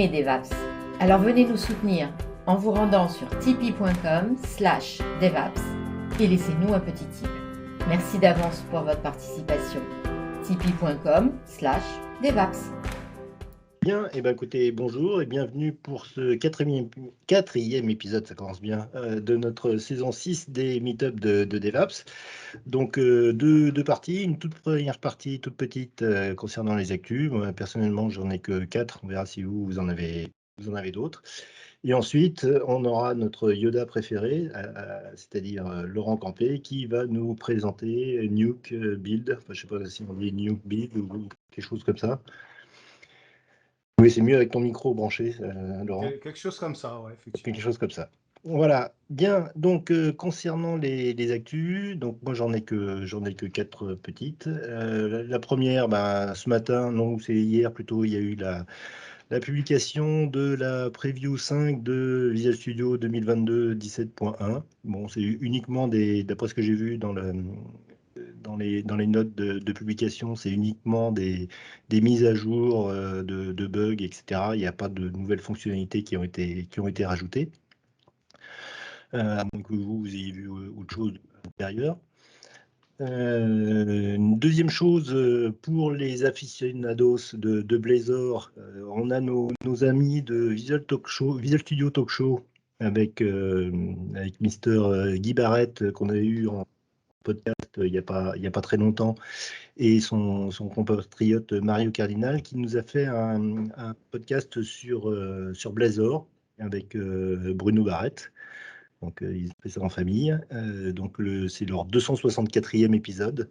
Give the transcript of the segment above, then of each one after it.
aimez DevApps. Alors venez nous soutenir en vous rendant sur tipeee.com/devaps et laissez-nous un petit tip. Merci d'avance pour votre participation. tipeee.com/devaps. Bien, et ben écoutez, bonjour et bienvenue pour ce quatrième épisode, ça commence bien, de notre saison 6 des meet-up de DevApps. Donc deux parties, une toute première partie toute petite concernant les actus. Moi, personnellement, j'en ai que 4, on verra si vous en avez d'autres. Et ensuite, on aura notre Yoda préféré, c'est-à-dire Laurent Campé, qui va nous présenter Nuke Build, enfin, je ne sais pas si on dit Nuke Build ou quelque chose comme ça. Oui, c'est mieux avec ton micro branché, Laurent. Quelque chose comme ça, ouais, effectivement. Quelque chose comme ça. Voilà. Bien. Donc, concernant les actus, donc moi j'en ai que 4 petites. La première, ce matin, non, c'est hier plutôt, il y a eu la publication de la preview 5 de Visual Studio 2022 17.1. Bon, c'est uniquement d'après ce que j'ai vu dans les notes de publication, c'est uniquement des mises à jour de bugs, etc. Il n'y a pas de nouvelles fonctionnalités qui ont été rajoutées. À moins que vous ayez vu autre chose à l'intérieur. Une deuxième chose, pour les aficionados de Blazor, on a nos amis de Visual Studio Talk Show avec Mr. Guy Barrett qu'on a eu en podcast il n'y a pas très longtemps, et son compatriote Mario Cardinal qui nous a fait un podcast sur Blazor avec Bruno Barrett. Donc, ils ont fait ça en famille. Donc, c'est leur 264e épisode.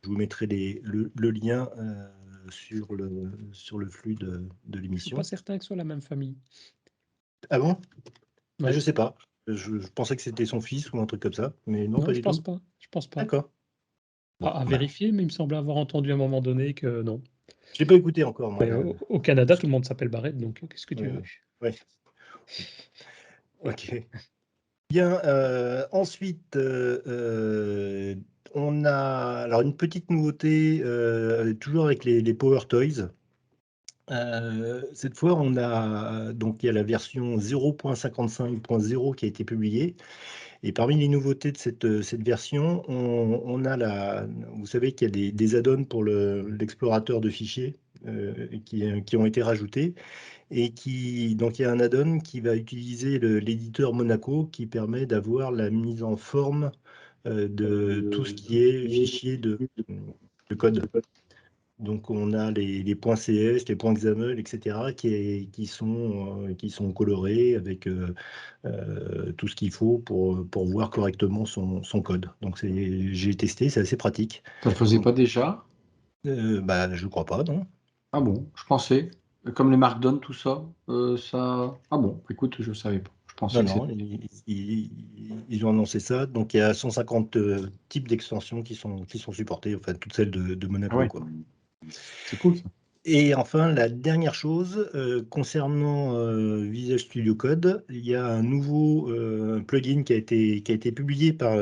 Je vous mettrai le lien sur le flux de Je suis l'émission. pas certain que ce soit la même famille. Ah bon? Ouais. Je sais pas. Je pensais que c'était son fils ou un truc comme ça, mais non, pas du tout. Je pense pas. D'accord. Bon, À vérifier, mais il me semblait avoir entendu à un moment donné que non. Je l'ai pas écouté encore, moi. Au Canada, tout le monde s'appelle Barrett, donc qu'est-ce que tu veux? Ouais. Ok. Bien. Ensuite, on a alors une petite nouveauté, toujours avec les Power Toys. Cette fois, il y a la version 0.55.0 qui a été publiée. Et parmi les nouveautés de cette version, on a vous savez qu'il y a des add-ons pour l'explorateur de fichiers qui ont été rajoutés. Et donc il y a un add-on qui va utiliser l'éditeur Monaco qui permet d'avoir la mise en forme de tout ce qui est fichier de code. Donc on a les points CS, les points XAML, etc. qui sont colorés avec tout ce qu'il faut pour voir correctement son code. Donc j'ai testé, c'est assez pratique. Ça le faisait pas déjà? Je crois pas, non. Ah bon, je pensais. Comme les Markdown, tout ça, ça... Ah bon, écoute, je savais pas. Je pensais Non, ils ont annoncé ça. Donc, il y a 150 types d'extensions qui sont supportées, enfin, toutes celles de Monaco. Ah ouais. Quoi. C'est cool, ça. Et enfin, la dernière chose, concernant Visual Studio Code, il y a un nouveau plugin qui a été publié par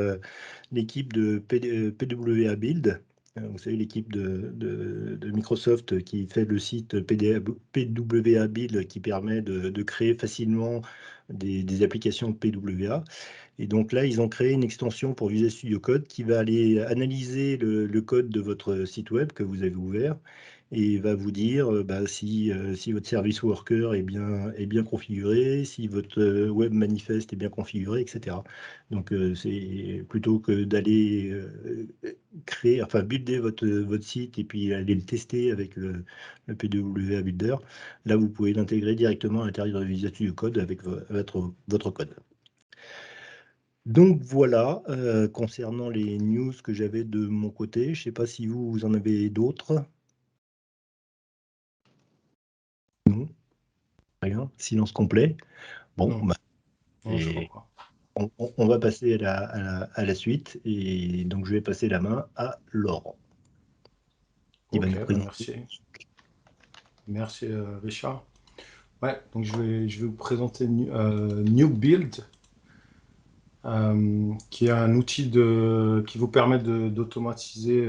l'équipe de PWA Build. Vous savez, l'équipe de Microsoft qui fait le site PWA Build qui permet de créer facilement des applications PWA. Et donc là, ils ont créé une extension pour Visual Studio Code qui va aller analyser le code de votre site web que vous avez ouvert et va vous dire si votre service worker est bien configuré, si votre web manifest est bien configuré, etc. Donc, c'est plutôt que d'aller builder votre site et puis aller le tester avec le PWA Builder. Là, vous pouvez l'intégrer directement à l'intérieur de Visual Studio Code avec votre code. Donc voilà, concernant les news que j'avais de mon côté. Je ne sais pas si vous en avez d'autres. Non. Rien. Silence complet. Bon, Non, je crois pas. on va passer à la suite. Et donc, je vais passer la main à Laurent. Merci. Merci, Richard. Ouais, donc je vais vous présenter Nuke Build, qui est un outil qui vous permet d'automatiser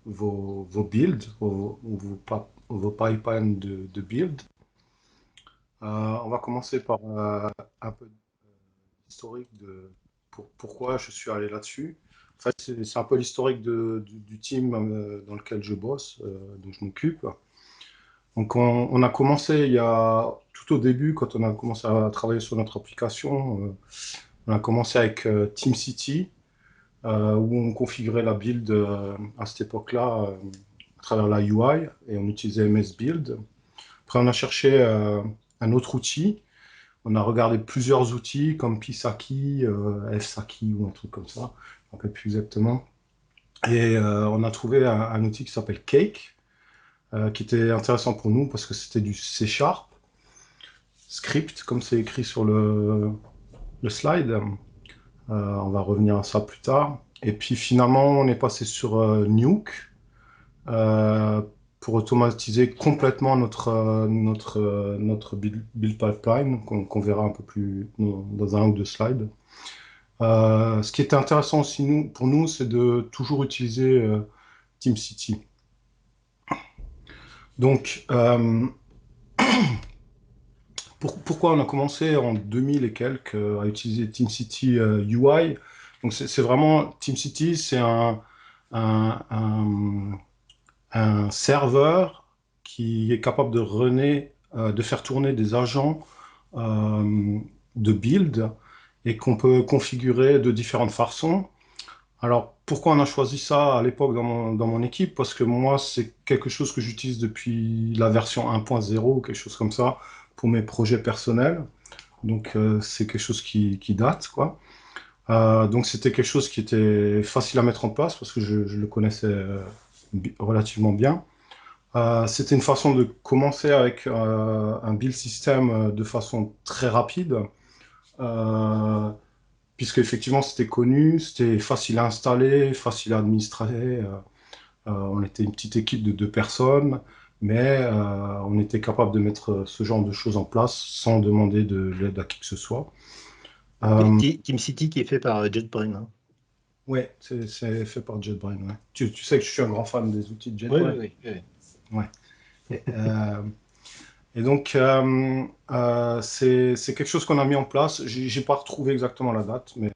vos builds, vos pipelines de build. On va commencer par un peu d'historique de pourquoi je suis allé là-dessus. En fait, c'est un peu l'historique du team dans lequel je bosse, dont je m'occupe. Donc, on a commencé tout au début, quand on a commencé à travailler sur notre application, on a commencé avec TeamCity, où on configurait la build à cette époque-là à travers la UI et on utilisait MS Build. Après, on a cherché un autre outil. On a regardé plusieurs outils comme Pisaki, Fsaki ou un truc comme ça. Je ne me rappelle plus exactement. Et on a trouvé un outil qui s'appelle Cake, qui était intéressant pour nous parce que c'était du C#, script, comme c'est écrit sur le slide. On va revenir à ça plus tard. Et puis finalement, on est passé sur Nuke euh, pour automatiser complètement notre build pipeline, qu'on verra un peu plus dans un ou deux slides. Ce qui était intéressant aussi pour nous, c'est de toujours utiliser TeamCity. Donc, pourquoi on a commencé en 2000 et quelques à utiliser TeamCity UI? Donc, c'est vraiment TeamCity, c'est un, un- un serveur qui est capable de de faire tourner des agents euh, de build et qu'on peut configurer de différentes façons. Alors, pourquoi on a choisi ça à l'époque dans mon équipe? Parce que moi, c'est quelque chose que j'utilise depuis la version 1.0 ou quelque chose comme ça pour mes projets personnels. Donc, c'est quelque chose qui date, quoi. Donc, c'était quelque chose qui était facile à mettre en place parce que je le connaissais relativement bien. C'était une façon de commencer avec un build system de façon très rapide, euh, puisque effectivement c'était connu, c'était facile à installer, facile à administrer. On était une petite équipe de deux personnes, mais on était capable de mettre ce genre de choses en place sans demander de l'aide à qui que ce soit. TeamCity qui est fait par JetBrains. Hein. Ouais, c'est fait par JetBrains. Ouais. Tu sais que je suis un grand fan des outils de Oui, JetBrains. oui, oui. Ouais. Et, et donc, c'est quelque chose qu'on a mis en place. J'ai pas retrouvé exactement la date, mais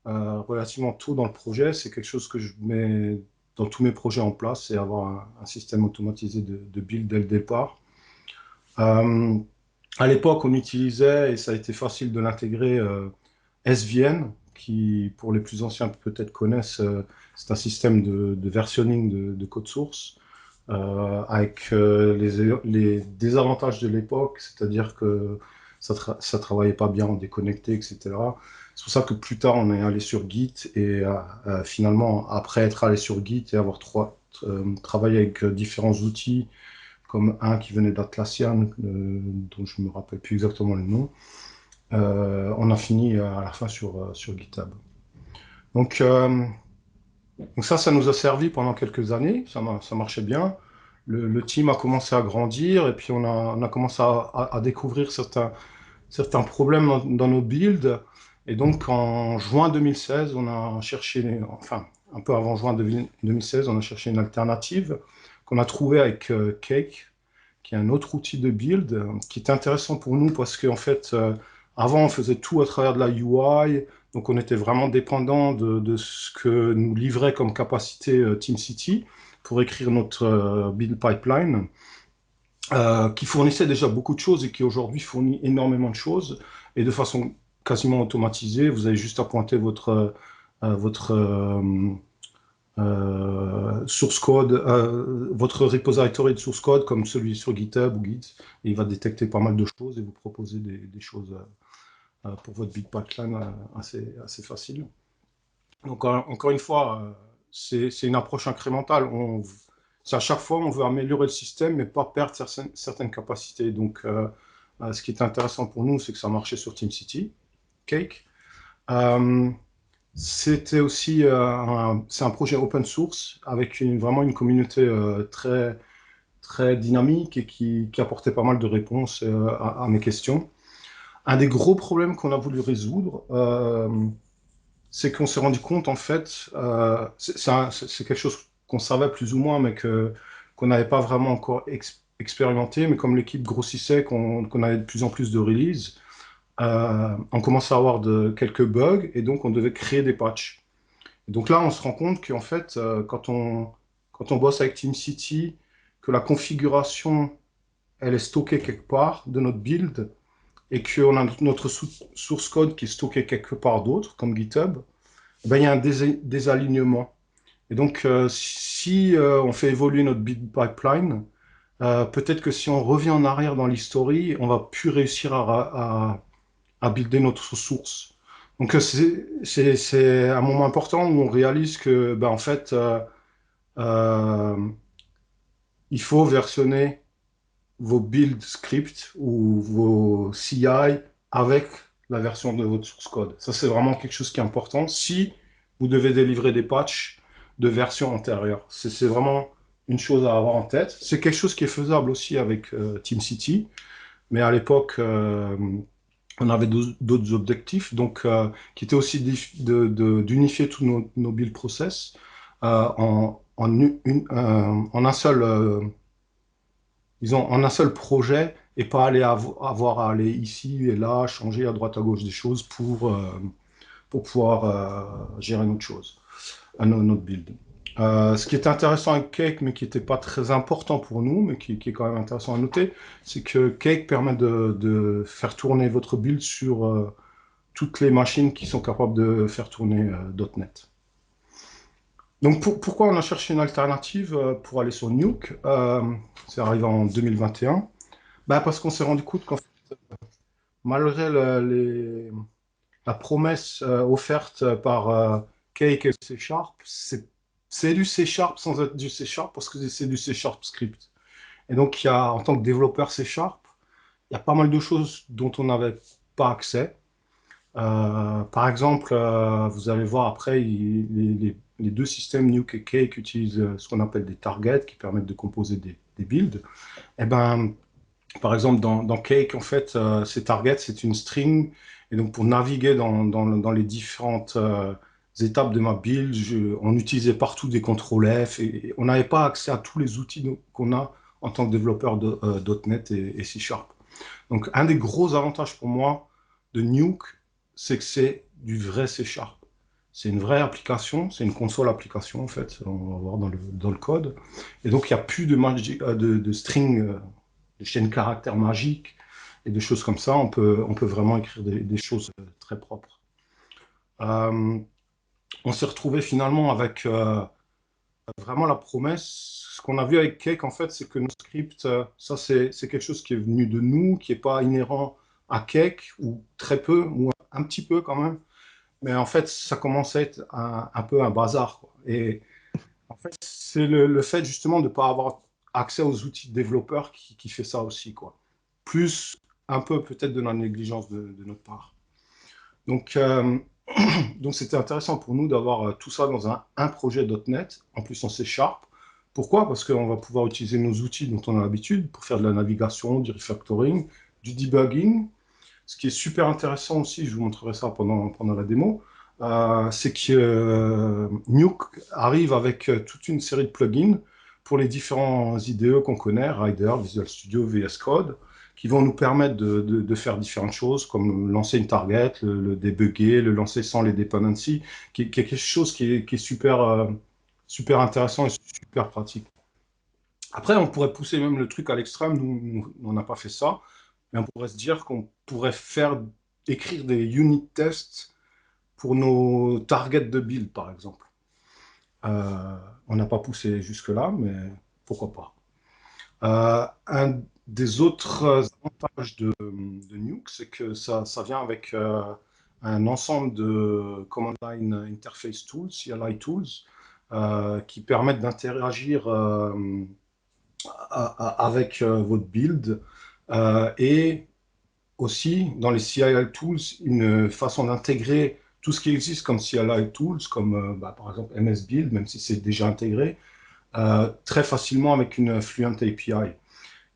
relativement tôt dans le projet, c'est quelque chose que je mets dans tous mes projets en place, c'est avoir un système automatisé de build dès le départ. Euh, à l'époque, on utilisait, et ça a été facile de l'intégrer, SVN, qui, pour les plus anciens peut-être connaissent, c'est un système de versionning de code source avec les désavantages de l'époque, c'est-à-dire que ça travaillait pas bien, on déconnectait, etc. C'est pour ça que plus tard, on est allé sur Git et finalement, après être allé sur Git et avoir travaillé avec différents outils, comme un qui venait d'Atlassian, dont je me rappelle plus exactement le nom, on a fini à la fin sur GitHub. Donc, ça nous a servi pendant quelques années, ça marchait bien. Le team a commencé à grandir et puis on a commencé à découvrir certains problèmes dans nos builds. Et donc en juin 2016, on a cherché, enfin un peu avant juin 2016, on a cherché une alternative qu'on a trouvée avec Cake, qui est un autre outil de build qui est intéressant pour nous parce qu'en fait, avant, on faisait tout à travers de la UI, donc on était vraiment dépendant de ce que nous livrait comme capacité TeamCity pour écrire notre build pipeline, qui fournissait déjà beaucoup de choses et qui aujourd'hui fournit énormément de choses et de façon quasiment automatisée. Vous avez juste à pointer votre source code, votre repository de source code comme celui sur GitHub ou Git, et il va détecter pas mal de choses et vous proposer des choses pour votre build pipeline assez facile. Donc encore une fois, c'est une approche incrémentale. C'est à chaque fois, on veut améliorer le système, mais pas perdre certaines capacités. Donc ce qui est intéressant pour nous, c'est que ça marchait sur TeamCity, Cake. C'était aussi c'est un projet open source avec vraiment une communauté très, très dynamique et qui apportait pas mal de réponses à mes questions. Un des gros problèmes qu'on a voulu résoudre, c'est qu'on s'est rendu compte, en fait, c'est quelque chose qu'on savait plus ou moins, mais qu'on n'avait pas vraiment encore expérimenté, mais comme l'équipe grossissait, qu'on avait de plus en plus de releases, on commençait à avoir quelques bugs et donc on devait créer des patchs. Et donc là, on se rend compte qu'en fait, quand on bosse avec TeamCity, que la configuration, elle est stockée quelque part de notre build et qu'on a notre source code qui est stocké quelque part d'autre, comme GitHub, ben, il y a un désalignement. Et donc, si on fait évoluer notre build pipeline, peut-être que si on revient en arrière dans l'history, on va plus réussir à builder notre source. Donc, c'est un moment important où on réalise que, ben, en fait, euh, il faut versionner vos build scripts ou vos CI avec la version de votre source code. Ça, c'est vraiment quelque chose qui est important si vous devez délivrer des patchs de version antérieure. C'est vraiment une chose à avoir en tête. C'est quelque chose qui est faisable aussi avec TeamCity, mais à l'époque, on avait d'autres objectifs, donc qui étaient aussi d'unifier tous nos build process en un seul disons, en un seul projet et pas avoir à aller ici et là, changer à droite à gauche des choses pour pouvoir gérer notre chose, notre build. Ce qui est intéressant avec Cake, mais qui n'était pas très important pour nous, mais qui est quand même intéressant à noter, c'est que Cake permet de faire tourner votre build sur toutes les machines qui sont capables de faire tourner .NET. Donc pourquoi on a cherché une alternative pour aller sur Nuke c'est arrivé en 2021. Bah, parce qu'on s'est rendu compte qu'en fait, malgré la promesse offerte par Cake et C Sharp, c'est du C Sharp sans être du C Sharp parce que c'est du C Sharp script. Et donc, en tant que développeur C Sharp, il y a pas mal de choses dont on n'avait pas accès. Par exemple, vous allez voir après, les deux systèmes Nuke et Cake utilisent ce qu'on appelle des targets qui permettent de composer des builds. Et ben, par exemple, dans Cake, en fait, ces targets, c'est une string. Et donc, pour naviguer dans les différentes étapes de ma build, on utilisait partout des contrôles F et on n'avait pas accès à tous les outils qu'on a en tant que développeur de .NET et C Sharp. Donc, un des gros avantages pour moi de Nuke, c'est que c'est du vrai C Sharp. C'est une vraie application, c'est une console application, en fait, on va voir dans le code. Et donc, il n'y a plus de string, de chaînes caractères magiques et des choses comme ça. On peut vraiment écrire des choses très propres. On s'est retrouvé finalement avec vraiment la promesse. Ce qu'on a vu avec Cake, en fait, c'est que nos scripts, ça, c'est quelque chose qui est venu de nous, qui n'est pas inhérent à Cake, ou très peu, ou un petit peu quand même. Mais en fait, ça commence à être un peu un bazar, quoi. Et en fait, c'est le fait justement de ne pas avoir accès aux outils de développeurs qui fait ça aussi, quoi. Plus un peu peut-être de la négligence de notre part. Donc, donc c'était intéressant pour nous d'avoir tout ça dans un projet .NET, en plus en C Sharp. Pourquoi? Parce qu'on va pouvoir utiliser nos outils dont on a l'habitude pour faire de la navigation, du refactoring, du debugging. Ce qui est super intéressant aussi, je vous montrerai ça pendant la démo, c'est que Nuke arrive avec toute une série de plugins pour les différents IDE qu'on connaît, Rider, Visual Studio, VS Code, qui vont nous permettre de faire différentes choses, comme lancer une target, le débugger, le lancer sans les dependencies, qui est quelque chose qui est super, super intéressant et super pratique. Après, on pourrait pousser même le truc à l'extrême, nous, on n'a pas fait ça, mais on pourrait se dire qu'on pourrait écrire des unit tests pour nos targets de build, par exemple. On n'a pas poussé jusque-là, mais pourquoi pas. Un des autres avantages de Nuke, c'est que ça vient avec un ensemble de Command Line Interface Tools, CLI Tools, qui permettent d'interagir avec votre build et aussi dans les CLI Tools une façon d'intégrer tout ce qui existe comme CLI Tools, comme par exemple MS Build, même si c'est déjà intégré, très facilement avec une Fluent API.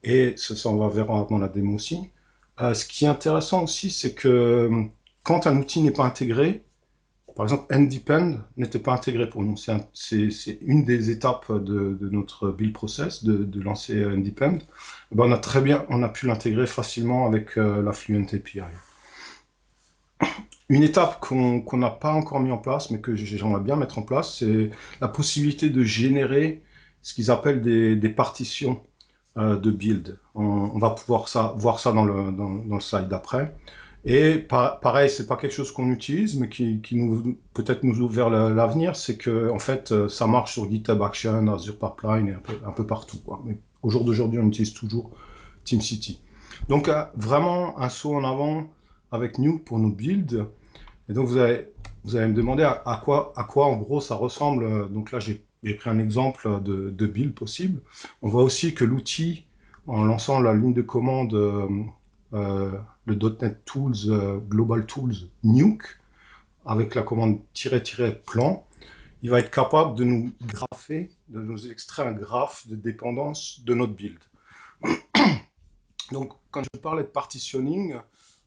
Et ça on va verra dans la démo aussi. Ce qui est intéressant aussi, c'est que quand un outil n'est pas intégré, par exemple, NDepend n'était pas intégré pour nous. C'est une des étapes de notre build process, de lancer NDepend. Ben, on a pu l'intégrer facilement avec la Fluent API. Une étape qu'on n'a pas encore mis en place, mais que j'aimerais bien mettre en place, c'est la possibilité de générer ce qu'ils appellent des partitions de build. On va pouvoir voir ça dans le slide d'après. Et pareil, c'est pas quelque chose qu'on utilise, mais qui peut-être nous ouvre vers l'avenir, c'est que en fait, ça marche sur GitHub Action, Azure Pipeline et un peu partout, quoi. Mais au jour d'aujourd'hui, on utilise toujours TeamCity. Donc vraiment un saut en avant avec Nuke pour nos builds. Et donc vous allez me demander à quoi en gros ça ressemble. Donc là, j'ai pris un exemple de build possible. On voit aussi que l'outil, en lançant la ligne de commande le .NET Tools, Global Tools Nuke, avec la commande --plan, il va être capable de nous grapher, de nous extraire un graphe de dépendance de notre build. Donc, quand je parlais de partitioning,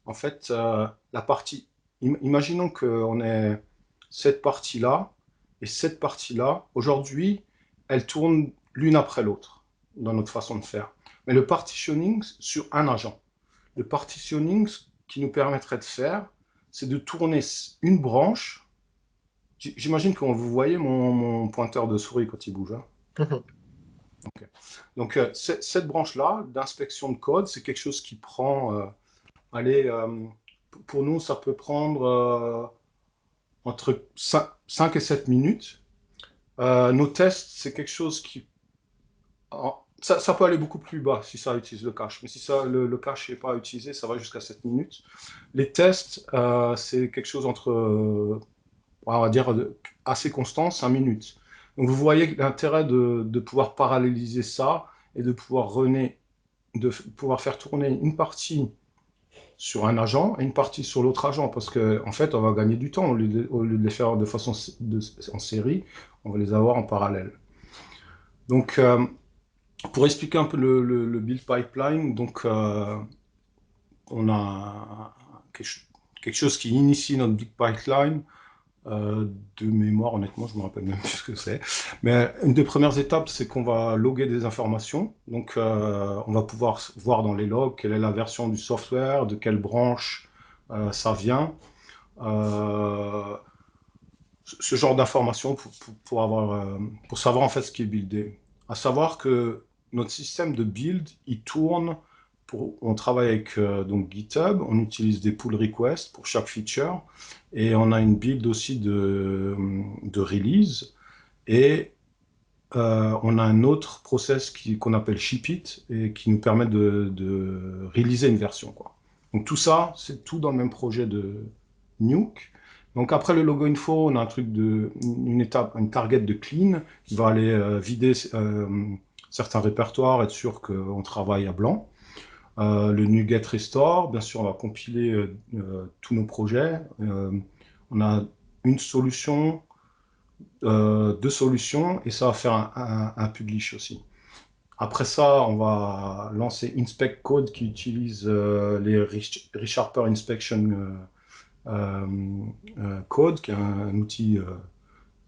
en fait, la partie, imaginons qu'on ait cette partie-là et cette partie-là. Aujourd'hui, elles tournent l'une après l'autre dans notre façon de faire. Mais le partitioning sur un agent. Le partitioning, ce qui nous permettrait de faire, c'est de tourner une branche. J'imagine que vous voyez mon pointeur de souris quand il bouge. Hein. Okay. Donc, cette branche-là d'inspection de code, c'est quelque chose qui prend, allez, pour nous, ça peut prendre entre 5 et 7 minutes. Nos tests, c'est quelque chose qui... Ça peut aller beaucoup plus bas si ça utilise le cache, mais si le cache n'est pas utilisé, ça va jusqu'à 7 minutes. Les tests, c'est quelque chose entre, on va dire, assez constant, 5 minutes. Donc vous voyez l'intérêt de pouvoir paralléliser ça et de pouvoir faire tourner une partie sur un agent et une partie sur l'autre agent, parce qu'en fait, on va gagner du temps. Au lieu de les faire de façon en série, on va les avoir en parallèle. Donc, pour expliquer un peu le build pipeline, donc on a quelque chose qui initie notre build pipeline. De mémoire, honnêtement, je ne me rappelle même plus ce que c'est. Mais une des premières étapes, c'est qu'on va loguer des informations. Donc, on va pouvoir voir dans les logs quelle est la version du software, de quelle branche ça vient. Ce genre d'informations pour savoir en fait ce qui est buildé. À savoir que notre système de build, il tourne, on travaille avec donc GitHub, on utilise des pull requests pour chaque feature, et on a une build aussi de release, et on a un autre process qu'on appelle shipit, et qui nous permet de releaser une version, quoi. Donc tout ça, c'est tout dans le même projet de Nuke. Donc après le logo info, on a une target de clean qui va aller vider certains répertoires, être sûr qu'on travaille à blanc. Le NuGet Restore, bien sûr, on va compiler tous nos projets. On a une solution, deux solutions, et ça va faire un publish aussi. Après ça, on va lancer Inspect Code qui utilise les ReSharper Inspection Code, qui est un outil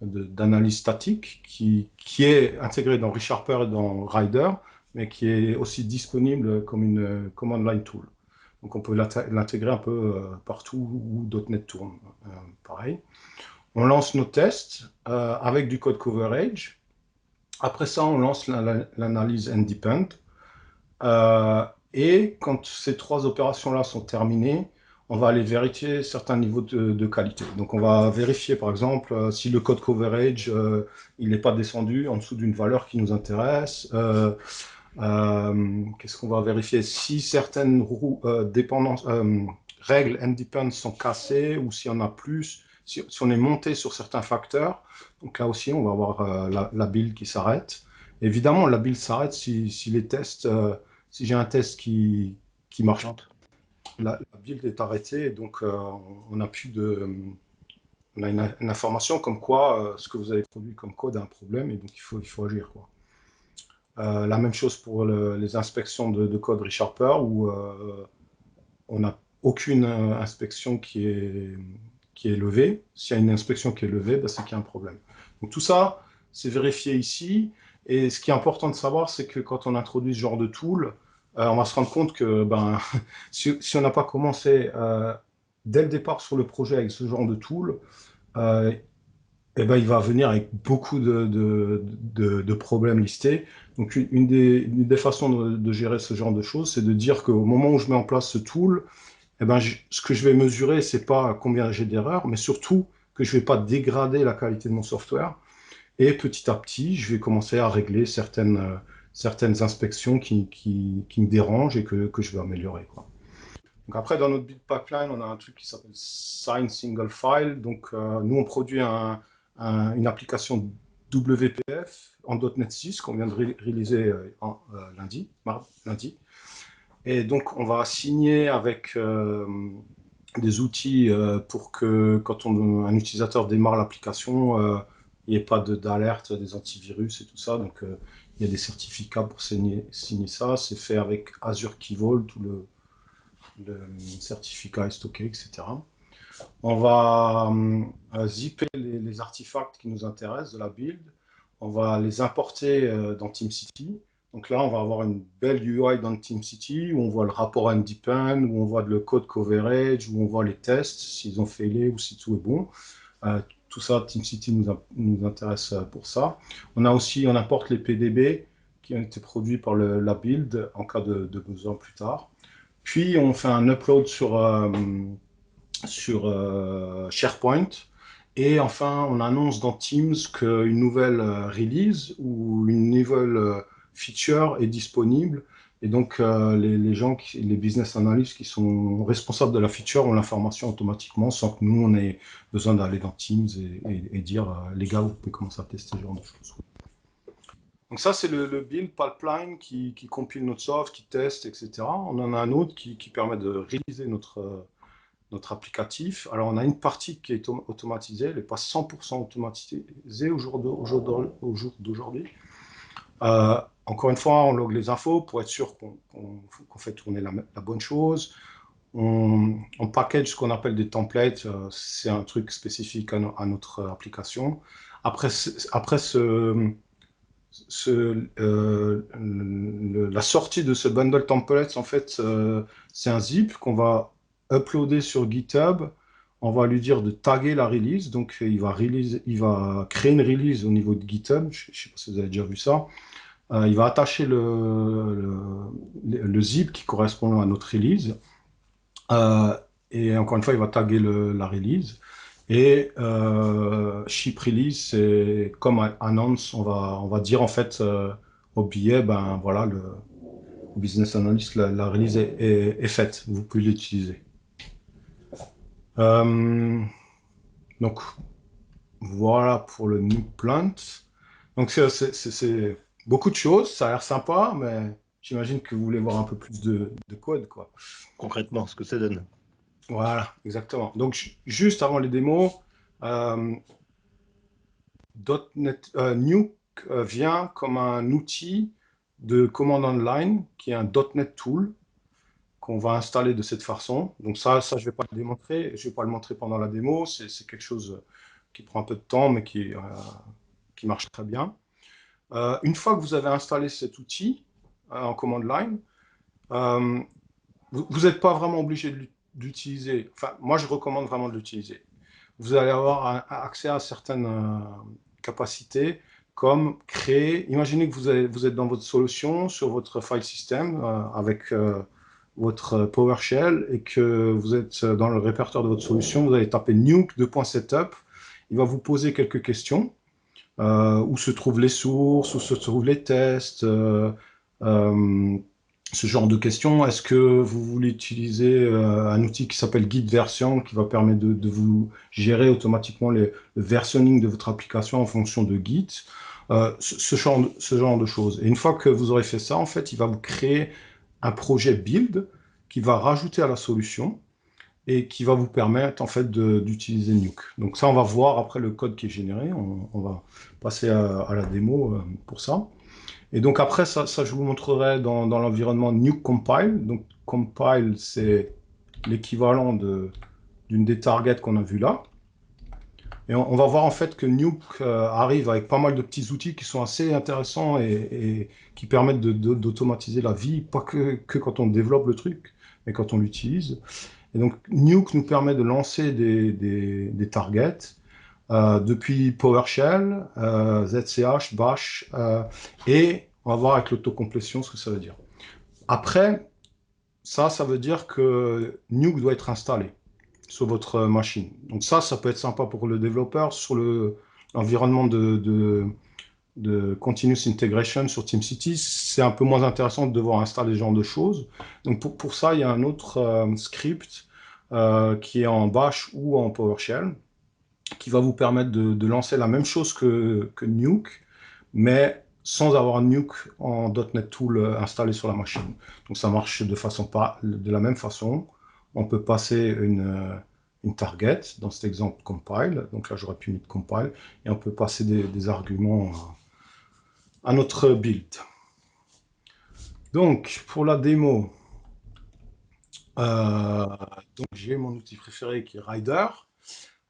d'analyse statique qui est intégré dans ReSharper et dans Rider, mais qui est aussi disponible comme une command line tool. Donc on peut l'intégrer un peu partout où .NET tourne. Pareil. On lance nos tests avec du code coverage. Après ça, on lance l'analyse NDepend. Et quand ces trois opérations-là sont terminées, on va aller vérifier certains niveaux de qualité. Donc on va vérifier par exemple si le code coverage il n'est pas descendu en dessous d'une valeur qui nous intéresse. Qu'est-ce qu'on va vérifier? Si certaines règles NDepend sont cassées, ou s'il y en a plus, si on est monté sur certains facteurs. Donc là aussi, on va avoir la build qui s'arrête. Évidemment, la build s'arrête si les tests, si j'ai un test qui marche, la build est arrêtée, et donc on a plus de... On a une information comme quoi ce que vous avez produit comme code a un problème, et donc il faut agir, quoi. La même chose pour les inspections de code ReSharper, où on n'a aucune inspection qui est qui est levé. S'il y a une inspection qui est levée, ben, c'est qu'il y a un problème. Donc tout ça, c'est vérifié ici. Et ce qui est important de savoir, c'est que quand on introduit ce genre de tool, on va se rendre compte que ben, si on n'a pas commencé dès le départ sur le projet avec ce genre de tool, eh ben, il va venir avec beaucoup de problèmes listés. Donc, une des façons de gérer ce genre de choses, c'est de dire qu'au moment où je mets en place ce tool, eh ben, ce que je vais mesurer, c'est pas combien j'ai d'erreurs, mais surtout que je vais pas dégrader la qualité de mon software. Et petit à petit, je vais commencer à régler certaines inspections qui me dérangent et que je vais améliorer, quoi. Donc après, dans notre build pipeline, on a un truc qui s'appelle Sign Single File. Donc, nous, on produit une application WPF en .NET 6 qu'on vient de réaliser lundi. Et donc, on va signer avec des outils pour que quand un utilisateur démarre l'application, il n'y ait pas d'alerte des antivirus et tout ça. Donc, il y a des certificats pour signer ça. C'est fait avec Azure Key Vault, tout le certificat est stocké, etc. On va zipper les artefacts qui nous intéressent de la build. On va les importer dans TeamCity. Donc là, on va avoir une belle UI dans TeamCity où on voit le rapport NDPen, où on voit le code coverage, où on voit les tests, s'ils ont failé ou si tout est bon. Tout ça, TeamCity nous intéresse pour ça. On importe les PDB qui ont été produits par la build en cas de besoin plus tard. Puis, on fait un upload sur SharePoint. Et enfin, on annonce dans Teams qu'une nouvelle release ou une nouvelle feature est disponible. Et donc, les business analysts qui sont responsables de la feature ont l'information automatiquement sans que nous, on ait besoin d'aller dans Teams et dire les gars, vous pouvez commencer à tester ce genre de choses. Donc ça, c'est le build pipeline qui compile notre soft, qui teste, etc. On en a un autre qui permet de réaliser notre applicatif. Alors, on a une partie qui est automatisée, elle n'est pas 100% automatisée au jour d'aujourd'hui. Encore une fois, on log les infos pour être sûr qu'on fait tourner la bonne chose. On package ce qu'on appelle des templates. C'est un truc spécifique à notre application. Après la sortie de ce bundle templates, en fait, c'est un zip qu'on va uploader sur GitHub. On va lui dire de taguer la release. Donc, il va créer une release au niveau de GitHub. Je ne sais pas si vous avez déjà vu ça. Il va attacher le zip qui correspond à notre release. Et encore une fois, il va taguer la release. Et ship release, c'est comme announce, on va dire en fait au billet, ben voilà, le business analyst, la release est faite, vous pouvez l'utiliser. Donc voilà pour le new plant. Donc c'est beaucoup de choses, ça a l'air sympa, mais j'imagine que vous voulez voir un peu plus de code, quoi. Concrètement, ce que ça donne. Voilà, exactement. Donc, juste avant les démos, Nuke vient comme un outil de commande online qui est un .NET Tool qu'on va installer de cette façon. Donc ça je ne vais pas le démontrer, je ne vais pas le montrer pendant la démo, c'est quelque chose qui prend un peu de temps, mais qui marche très bien. Une fois que vous avez installé cet outil en commande line, vous n'êtes pas vraiment obligé d'utiliser. Enfin, moi, je recommande vraiment de l'utiliser. Vous allez avoir accès à certaines capacités, comme créer. Imaginez que vous êtes dans votre solution, sur votre file system, avec votre PowerShell, et que vous êtes dans le répertoire de votre solution, vous allez taper nuke .setup. Il va vous poser quelques questions. Où se trouvent les sources, où se trouvent les tests, ce genre de questions. Est-ce que vous voulez utiliser un outil qui s'appelle Git Version, qui va permettre de vous gérer automatiquement le versionning de votre application en fonction de Git, ce genre de choses. Et une fois que vous aurez fait ça, en fait, il va vous créer un projet build qui va rajouter à la solution et qui va vous permettre en fait d'utiliser Nuke. Donc ça, on va voir après le code qui est généré. On va passer à la démo pour ça. Et donc après, ça je vous montrerai dans l'environnement Nuke Compile. Donc Compile, c'est l'équivalent de d'une des targets qu'on a vues là. Et on va voir en fait que Nuke arrive avec pas mal de petits outils qui sont assez intéressants et qui permettent d'automatiser la vie, pas que quand on développe le truc, mais quand on l'utilise. Et donc Nuke nous permet de lancer des targets depuis PowerShell, ZCH, Bash, et on va voir avec l'autocomplétion ce que ça veut dire. Après, ça veut dire que Nuke doit être installé sur votre machine. Donc ça peut être sympa pour le développeur sur l'environnement de continuous integration sur TeamCity. C'est un peu moins intéressant de devoir installer ce genre de choses. Donc pour ça, il y a un autre script qui est en Bash ou en PowerShell qui va vous permettre de lancer la même chose que Nuke, mais sans avoir Nuke en .NET Tool installé sur la machine. Donc ça marche de la même façon. On peut passer une target, dans cet exemple compile, donc là j'aurais pu mettre compile, et on peut passer des arguments à notre build. Donc pour la démo, donc j'ai mon outil préféré qui est Rider.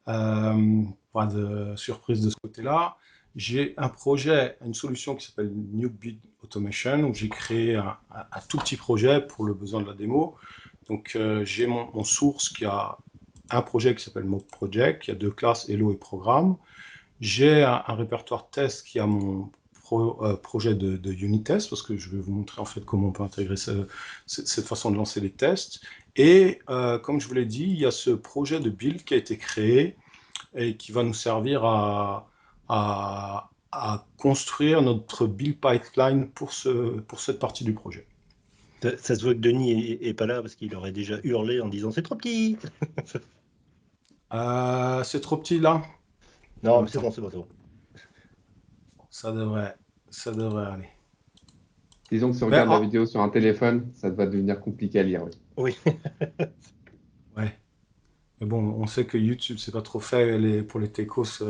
Pas de surprise de ce côté-là. J'ai un projet, une solution qui s'appelle Nuke Build Automation, où j'ai créé un tout petit projet pour le besoin de la démo. Donc j'ai mon source qui a un projet qui s'appelle Mock Project, qui a 2 classes, Hello et Programme. J'ai un répertoire test qui a mon projet de unit test, parce que je vais vous montrer en fait comment on peut intégrer cette façon de lancer les tests. Et comme je vous l'ai dit, il y a ce projet de build qui a été créé et qui va nous servir à construire notre build pipeline pour cette partie du projet. Ça se voit que Denis est pas là parce qu'il aurait déjà hurlé en disant « c'est trop petit ». C'est trop petit là? Non, mais c'est bon, c'est bon. Ça devrait aller. Disons que si on regarde la vidéo sur un téléphone, ça va devenir compliqué à lire. Oui. Ouais. Mais bon, on sait que YouTube, c'est pas trop fait pour les techos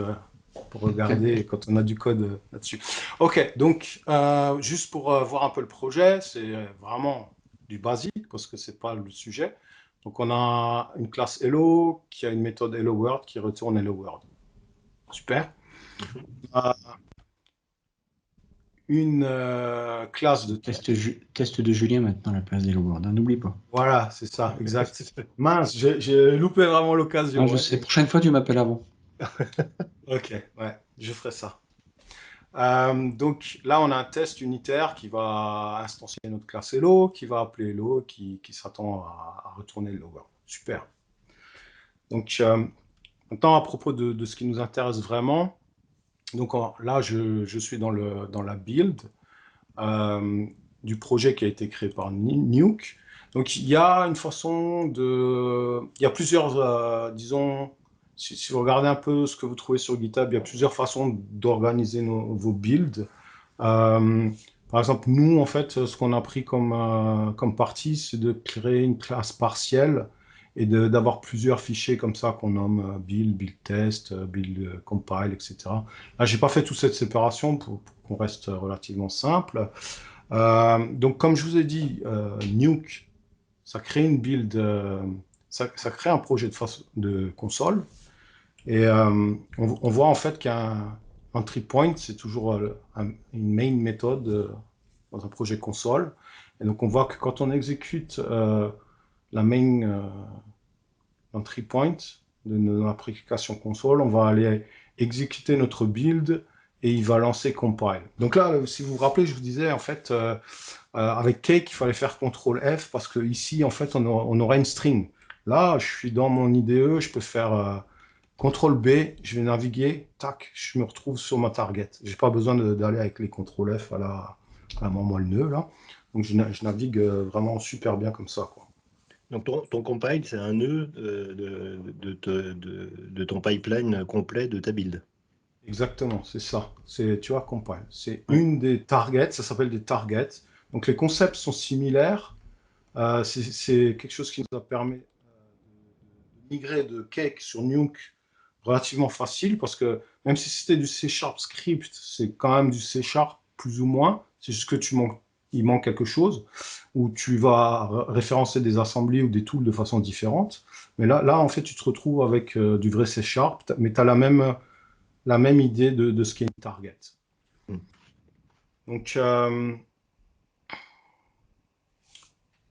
pour regarder quand on a du code là-dessus. Ok, donc juste pour voir un peu le projet, c'est vraiment du basique parce que c'est pas le sujet. Donc on a une classe Hello qui a une méthode Hello World qui retourne Hello World. Super. Une classe de Test de Julien maintenant à la place d'Hello World, n'oublie pas. Voilà, c'est ça, exact. Mince, j'ai loupé vraiment l'occasion. Ah, je sais, prochaine fois tu m'appelles avant. Ok, ouais, je ferai ça. Donc là, on a un test unitaire qui va instancier notre classe Hello, qui va appeler Hello, qui s'attend à retourner Hello World. Super. Donc maintenant, à propos de ce qui nous intéresse vraiment, donc là, je suis dans la build du projet qui a été créé par Nuke. Donc il y a une façon il y a plusieurs, disons, si vous regardez un peu ce que vous trouvez sur GitHub, il y a plusieurs façons d'organiser vos builds. Par exemple, nous, en fait, ce qu'on a pris comme partie, c'est de créer une classe partielle et d'avoir plusieurs fichiers comme ça qu'on nomme build, build test, build compile, etc. Là, j'ai pas fait toute cette séparation pour qu'on reste relativement simple. Donc, comme je vous ai dit, Nuke, ça crée une build, ça crée un projet de console. Et on voit en fait qu'un entry point, c'est toujours une main méthode dans un projet console. Et donc, on voit que quand on exécute la main entry point de notre application console, on va aller exécuter notre build et il va lancer compile. Donc là, si vous vous rappelez, je vous disais en fait avec Cake, il fallait faire CTRL F parce que ici, en fait, on aurait une string. Là, je suis dans mon IDE, je peux faire CTRL B, je vais naviguer, tac, je me retrouve sur ma target. Je n'ai pas besoin d'aller avec les CTRL F à moi le nœud là. Donc je navigue vraiment super bien comme ça, quoi. Donc ton compile, c'est un nœud de ton pipeline complet de ta build. Exactement, c'est ça. Tu vois, compile. C'est une des targets, ça s'appelle des targets. Donc les concepts sont similaires. C'est quelque chose qui nous a permis de migrer de Cake sur Nuke relativement facile parce que même si c'était du C# script, c'est quand même du C# plus ou moins. C'est juste que tu il manque quelque chose, où tu vas référencer des assemblées ou des tools de façon différente. Mais là en fait, tu te retrouves avec du vrai C#, mais tu as la même idée de ce qu'est une target. Donc,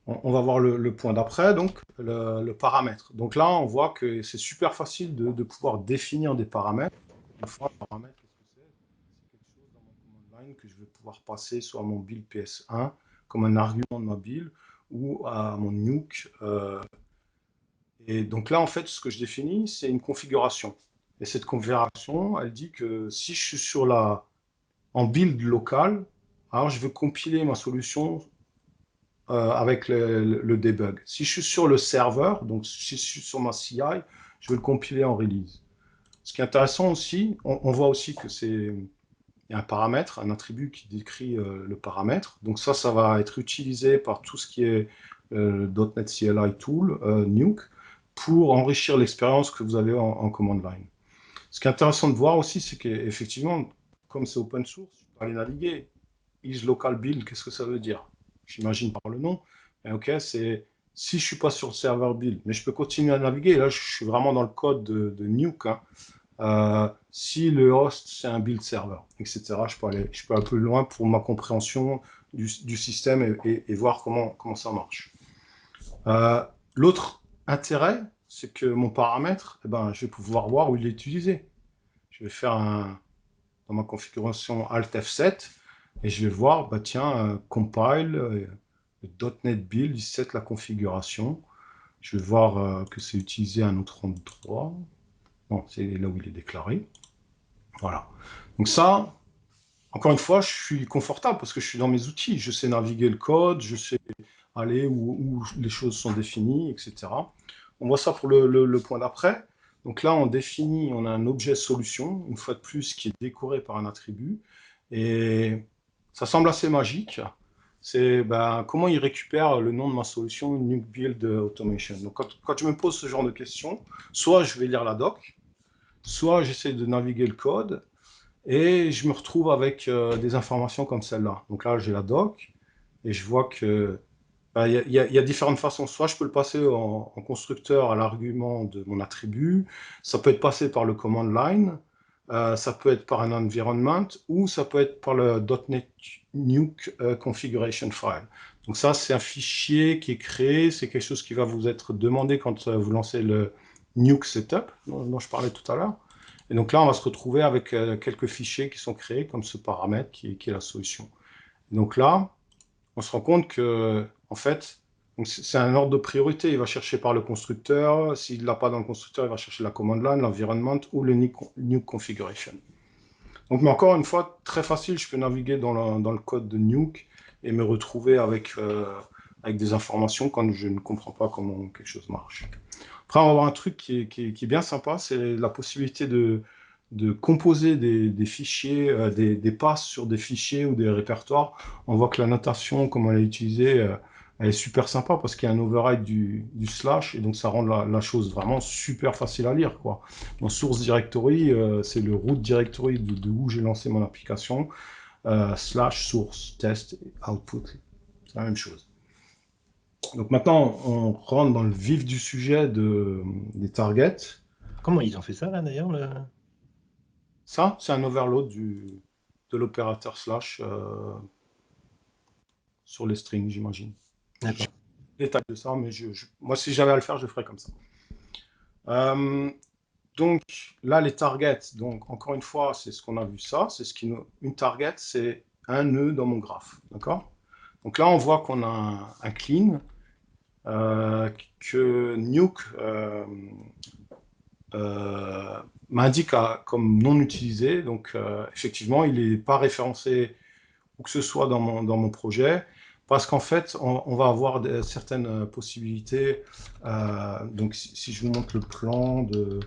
on va voir le point d'après, donc le paramètre. Donc là, on voit que c'est super facile de pouvoir définir des paramètres. Une fois, un paramètre, qu'est-ce que c'est? C'est quelque chose dans mon command line que je vais pouvoir passer soit à mon build PS1 comme un argument de ma build ou à mon nuke. Et donc là, en fait, ce que je définis, c'est une configuration. Et cette configuration, elle dit que si je suis en build local, alors je vais compiler ma solution avec le debug. Si je suis sur le serveur, donc si je suis sur ma CI, je vais le compiler en release. Ce qui est intéressant aussi, on voit aussi que il y a un paramètre, un attribut qui décrit le paramètre. Donc ça va être utilisé par tout ce qui est .NET CLI Tool, Nuke, pour enrichir l'expérience que vous avez en command line. Ce qui est intéressant de voir aussi, c'est qu'effectivement, comme c'est open source, je peux aller naviguer. Is local build, qu'est-ce que ça veut dire? J'imagine par le nom. Mais ok, c'est si je ne suis pas sur le serveur build, mais je peux continuer à naviguer. Là, je suis vraiment dans le code de Nuke. Si le host, c'est un build server, etc. Je peux aller un peu loin pour ma compréhension du système et voir comment ça marche. L'autre intérêt, c'est que mon paramètre, je vais pouvoir voir où il est utilisé. Je vais faire dans ma configuration Alt F7 et je vais voir, tiens, compile, .NET Build, il set la configuration. Je vais voir que c'est utilisé à un autre endroit. Non, c'est là où il est déclaré. Voilà. Donc ça, encore une fois, je suis confortable parce que je suis dans mes outils. Je sais naviguer le code, je sais aller où les choses sont définies, etc. On voit ça pour le point d'après. Donc là, on a un objet solution, une fois de plus, qui est décoré par un attribut. Et ça semble assez magique. C'est comment il récupère le nom de ma solution Nuke Build Automation. Donc quand je me pose ce genre de questions, soit je vais lire la doc, soit j'essaie de naviguer le code, et je me retrouve avec des informations comme celle-là. Donc là, j'ai la doc, et je vois que il y a différentes façons. Soit je peux le passer en constructeur à l'argument de mon attribut, ça peut être passé par le command line, ça peut être par un environment, ou ça peut être par le .NET Nuke configuration file. Donc ça, c'est un fichier qui est créé, c'est quelque chose qui va vous être demandé quand vous lancez le Nuke setup, dont je parlais tout à l'heure. Et donc là, on va se retrouver avec quelques fichiers qui sont créés, comme ce paramètre qui est la solution. Donc là, on se rend compte que, en fait, c'est un ordre de priorité. Il va chercher par le constructeur. S'il ne l'a pas dans le constructeur, il va chercher la command line, l'environment ou le Nuke configuration. Donc, mais encore une fois, très facile, je peux naviguer dans le code de Nuke et me retrouver avec des informations quand je ne comprends pas comment quelque chose marche. Après, on va avoir un truc qui est bien sympa, c'est la possibilité de composer des fichiers, des passes sur des fichiers ou des répertoires. On voit que la notation, comme elle est utilisée, elle est super sympa parce qu'il y a un override du slash et donc ça rend la chose vraiment super facile à lire, quoi. Mon source directory, c'est le root directory de où j'ai lancé mon application, slash source test output, c'est la même chose. Donc maintenant, on rentre dans le vif du sujet des targets. Comment ils ont fait ça, là, d'ailleurs Ça, c'est un overload de l'opérateur slash sur les strings, j'imagine. D'accord. Détail de ça, mais moi, si j'avais à le faire, je ferais comme ça. Donc là, les targets, donc encore une fois, c'est ce qu'on a vu ça. Une target, c'est un nœud dans mon graphe. D'accord? Donc là, on voit qu'on a un clean que Nuke m'indique comme non utilisé. Donc, effectivement, il n'est pas référencé où que ce soit dans mon projet, parce qu'en fait, on va avoir certaines possibilités. Donc, si je vous montre le plan de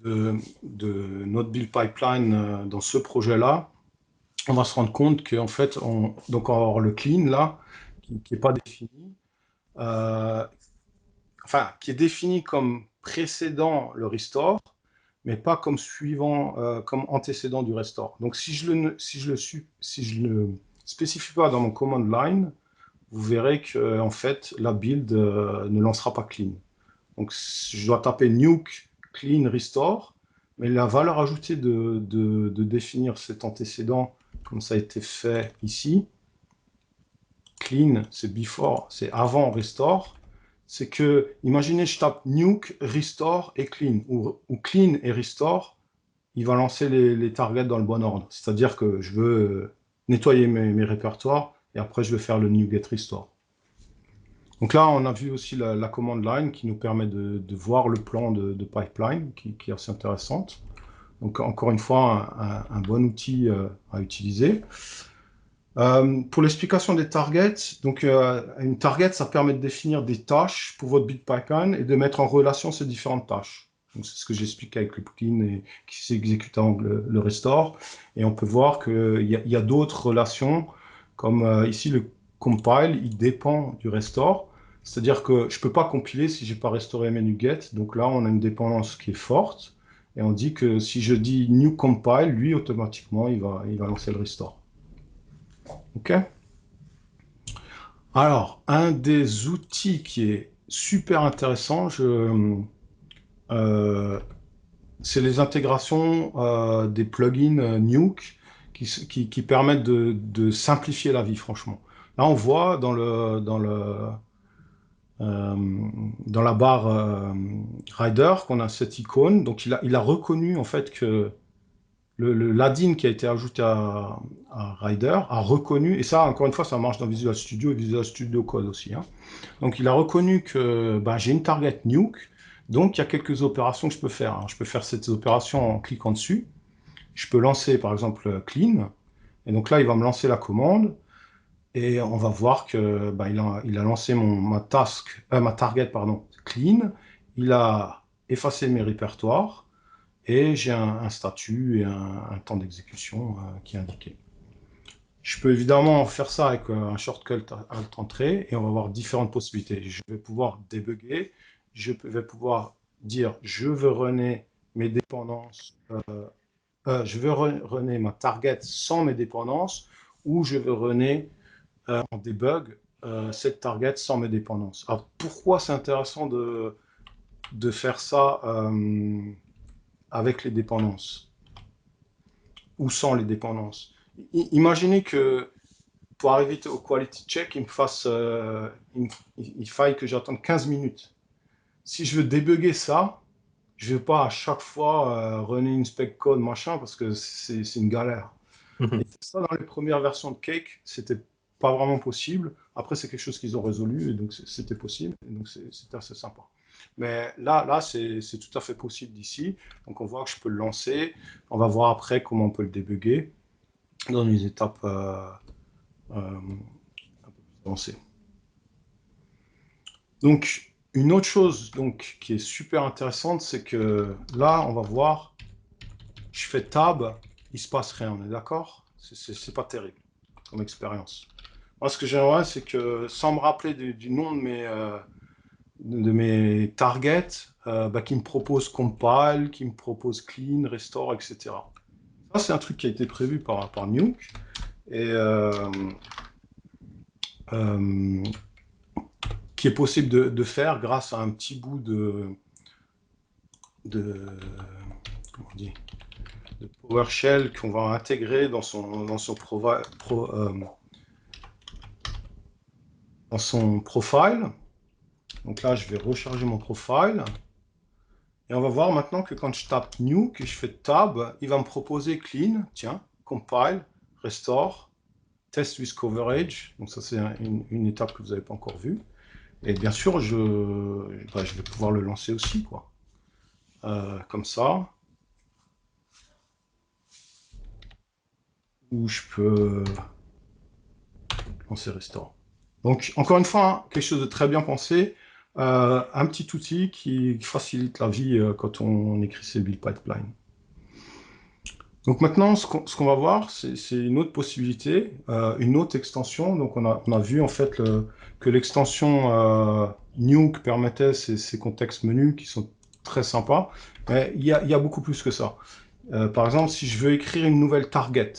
notre build pipeline dans ce projet-là, on va se rendre compte qu'en fait, donc on va avoir le clean là, qui n'est pas défini, qui est défini comme précédent le restore, mais pas comme suivant, comme antécédent du restore. Donc si je le spécifie pas dans mon command line, vous verrez que en fait, la build ne lancera pas clean. Donc, je dois taper nuke, clean, restore, mais la valeur ajoutée de définir cet antécédent, comme ça a été fait ici, clean, c'est before, c'est avant restore, c'est que, imaginez, je tape nuke, restore et clean, ou clean et restore, il va lancer les targets dans le bon ordre. C'est-à-dire que je veux nettoyer mes répertoires, et après je vais faire le new get restore. Donc là, on a vu aussi la command line qui nous permet de voir le plan de pipeline, qui est assez intéressante. Donc encore une fois, un bon outil à utiliser. Pour l'explication des targets, donc une target, ça permet de définir des tâches pour votre build pipeline et de mettre en relation ces différentes tâches. C'est ce que j'explique avec le plugin et qui s'exécute avant le restore. Et on peut voir qu'il y a d'autres relations, comme ici le compile, il dépend du restore. C'est-à-dire que je ne peux pas compiler si je n'ai pas restauré mes NuGet. Donc là, on a une dépendance qui est forte. Et on dit que si je dis new compile, lui, automatiquement, il va lancer le restore. OK? Alors, un des outils qui est super intéressant, c'est les intégrations des plugins Nuke qui permettent de simplifier la vie, franchement. Là, on voit dans la barre Rider qu'on a cette icône. Donc, il a reconnu en fait que l'add-in qui a été ajouté à Rider a reconnu, et ça, encore une fois, ça marche dans Visual Studio et Visual Studio Code aussi. Hein. Donc, il a reconnu que j'ai une target nuke, donc il y a quelques opérations que je peux faire. Hein. Je peux faire cette opération en cliquant dessus. Je peux lancer, par exemple, clean. Et donc là, il va me lancer la commande. Et on va voir que il a lancé ma target, pardon, clean. Il a effacé mes répertoires. Et j'ai un statut et un temps d'exécution qui est indiqué. Je peux évidemment faire ça avec un shortcut Alt-Entrée et on va avoir différentes possibilités. Je vais pouvoir débugger, je vais pouvoir dire je veux runner mes dépendances, je veux runner ma target sans mes dépendances ou je veux runner en debug cette target sans mes dépendances. Alors pourquoi c'est intéressant de faire ça avec les dépendances ou sans les dépendances. Imaginez que pour arriver au quality check, il faille que j'attende 15 minutes. Si je veux débugger ça, je ne vais pas à chaque fois runner une spec code, machin, parce que c'est une galère. Et ça, dans les premières versions de Cake, c'était pas vraiment possible. Après, c'est quelque chose qu'ils ont résolu, et donc c'était possible, et donc c'était assez sympa. Mais là c'est tout à fait possible d'ici. Donc on voit que je peux le lancer. On va voir après comment on peut le débugger dans les étapes un peu plus avancées. Donc une autre chose qui est super intéressante, c'est que là on va voir, je fais tab, il se passe rien, on est d'accord? C'est pas terrible comme expérience. Moi ce que j'aimerais, c'est que sans me rappeler du nom de mes targets, qui me propose compile, qui me propose clean, restore, etc. Ça, c'est un truc qui a été prévu par Nuke et qui est possible de faire grâce à un petit bout de PowerShell qu'on va intégrer dans son profile. Donc là, je vais recharger mon profile. Et on va voir maintenant que quand je tape New, que je fais Tab, il va me proposer Clean, tiens, Compile, Restore, Test with Coverage. Donc ça, c'est une étape que vous n'avez pas encore vue. Et bien sûr, je vais pouvoir le lancer aussi, quoi. Comme ça. Ou je peux lancer Restore. Donc, encore une fois, hein, quelque chose de très bien pensé. Un petit outil qui facilite la vie quand on écrit ses build pipelines. Donc maintenant, ce qu'on va voir, c'est une autre possibilité, une autre extension. Donc on a vu en fait que l'extension Nuke permettait ces contextes menus qui sont très sympas. Mais il y a beaucoup plus que ça. Par exemple, si je veux écrire une nouvelle target,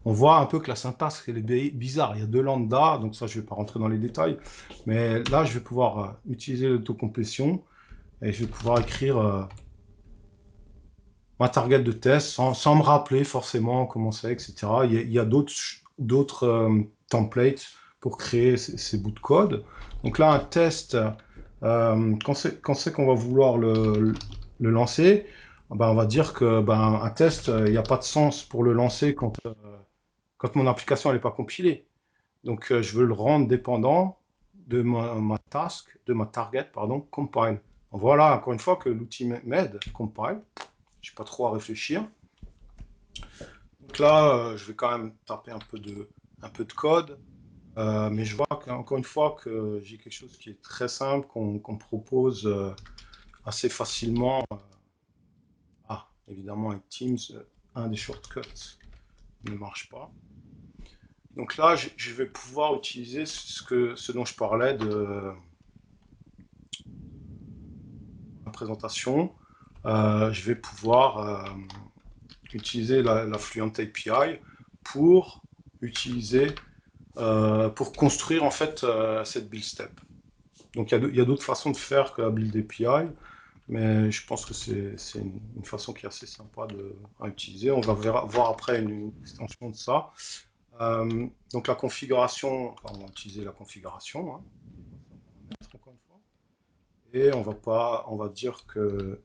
on voit un peu que la syntaxe elle est bizarre. Il y a deux lambda, donc ça, je ne vais pas rentrer dans les détails. Mais là, je vais pouvoir utiliser l'autocomplétion et je vais pouvoir écrire ma target de test sans me rappeler forcément comment c'est, etc. Il y a d'autres templates pour créer ces bouts de code. Donc là, un test, quand c'est qu'on va vouloir le lancer, ben, on va dire que ben, un test, il n'y a pas de sens pour le lancer quand mon application n'est pas compilée. Donc, je veux le rendre dépendant de ma target, pardon, compile. Donc, voilà, encore une fois, que l'outil m'aide, compile. Je n'ai pas trop à réfléchir. Donc là, je vais quand même taper un peu de code. Mais je vois qu'encore une fois que j'ai quelque chose qui est très simple, qu'on propose assez facilement. Évidemment, avec Teams, un des shortcuts ne marche pas. Donc là, je vais pouvoir utiliser ce dont je parlais de la présentation. Je vais pouvoir utiliser la Fluent API pour pour construire en fait cette build step. Donc il y a d'autres façons de faire que la build API, mais je pense que c'est une façon qui est assez sympa à utiliser. On va voir après une extension de ça. Donc la configuration, enfin, on va utiliser la configuration, hein, encore une fois. Et on va dire que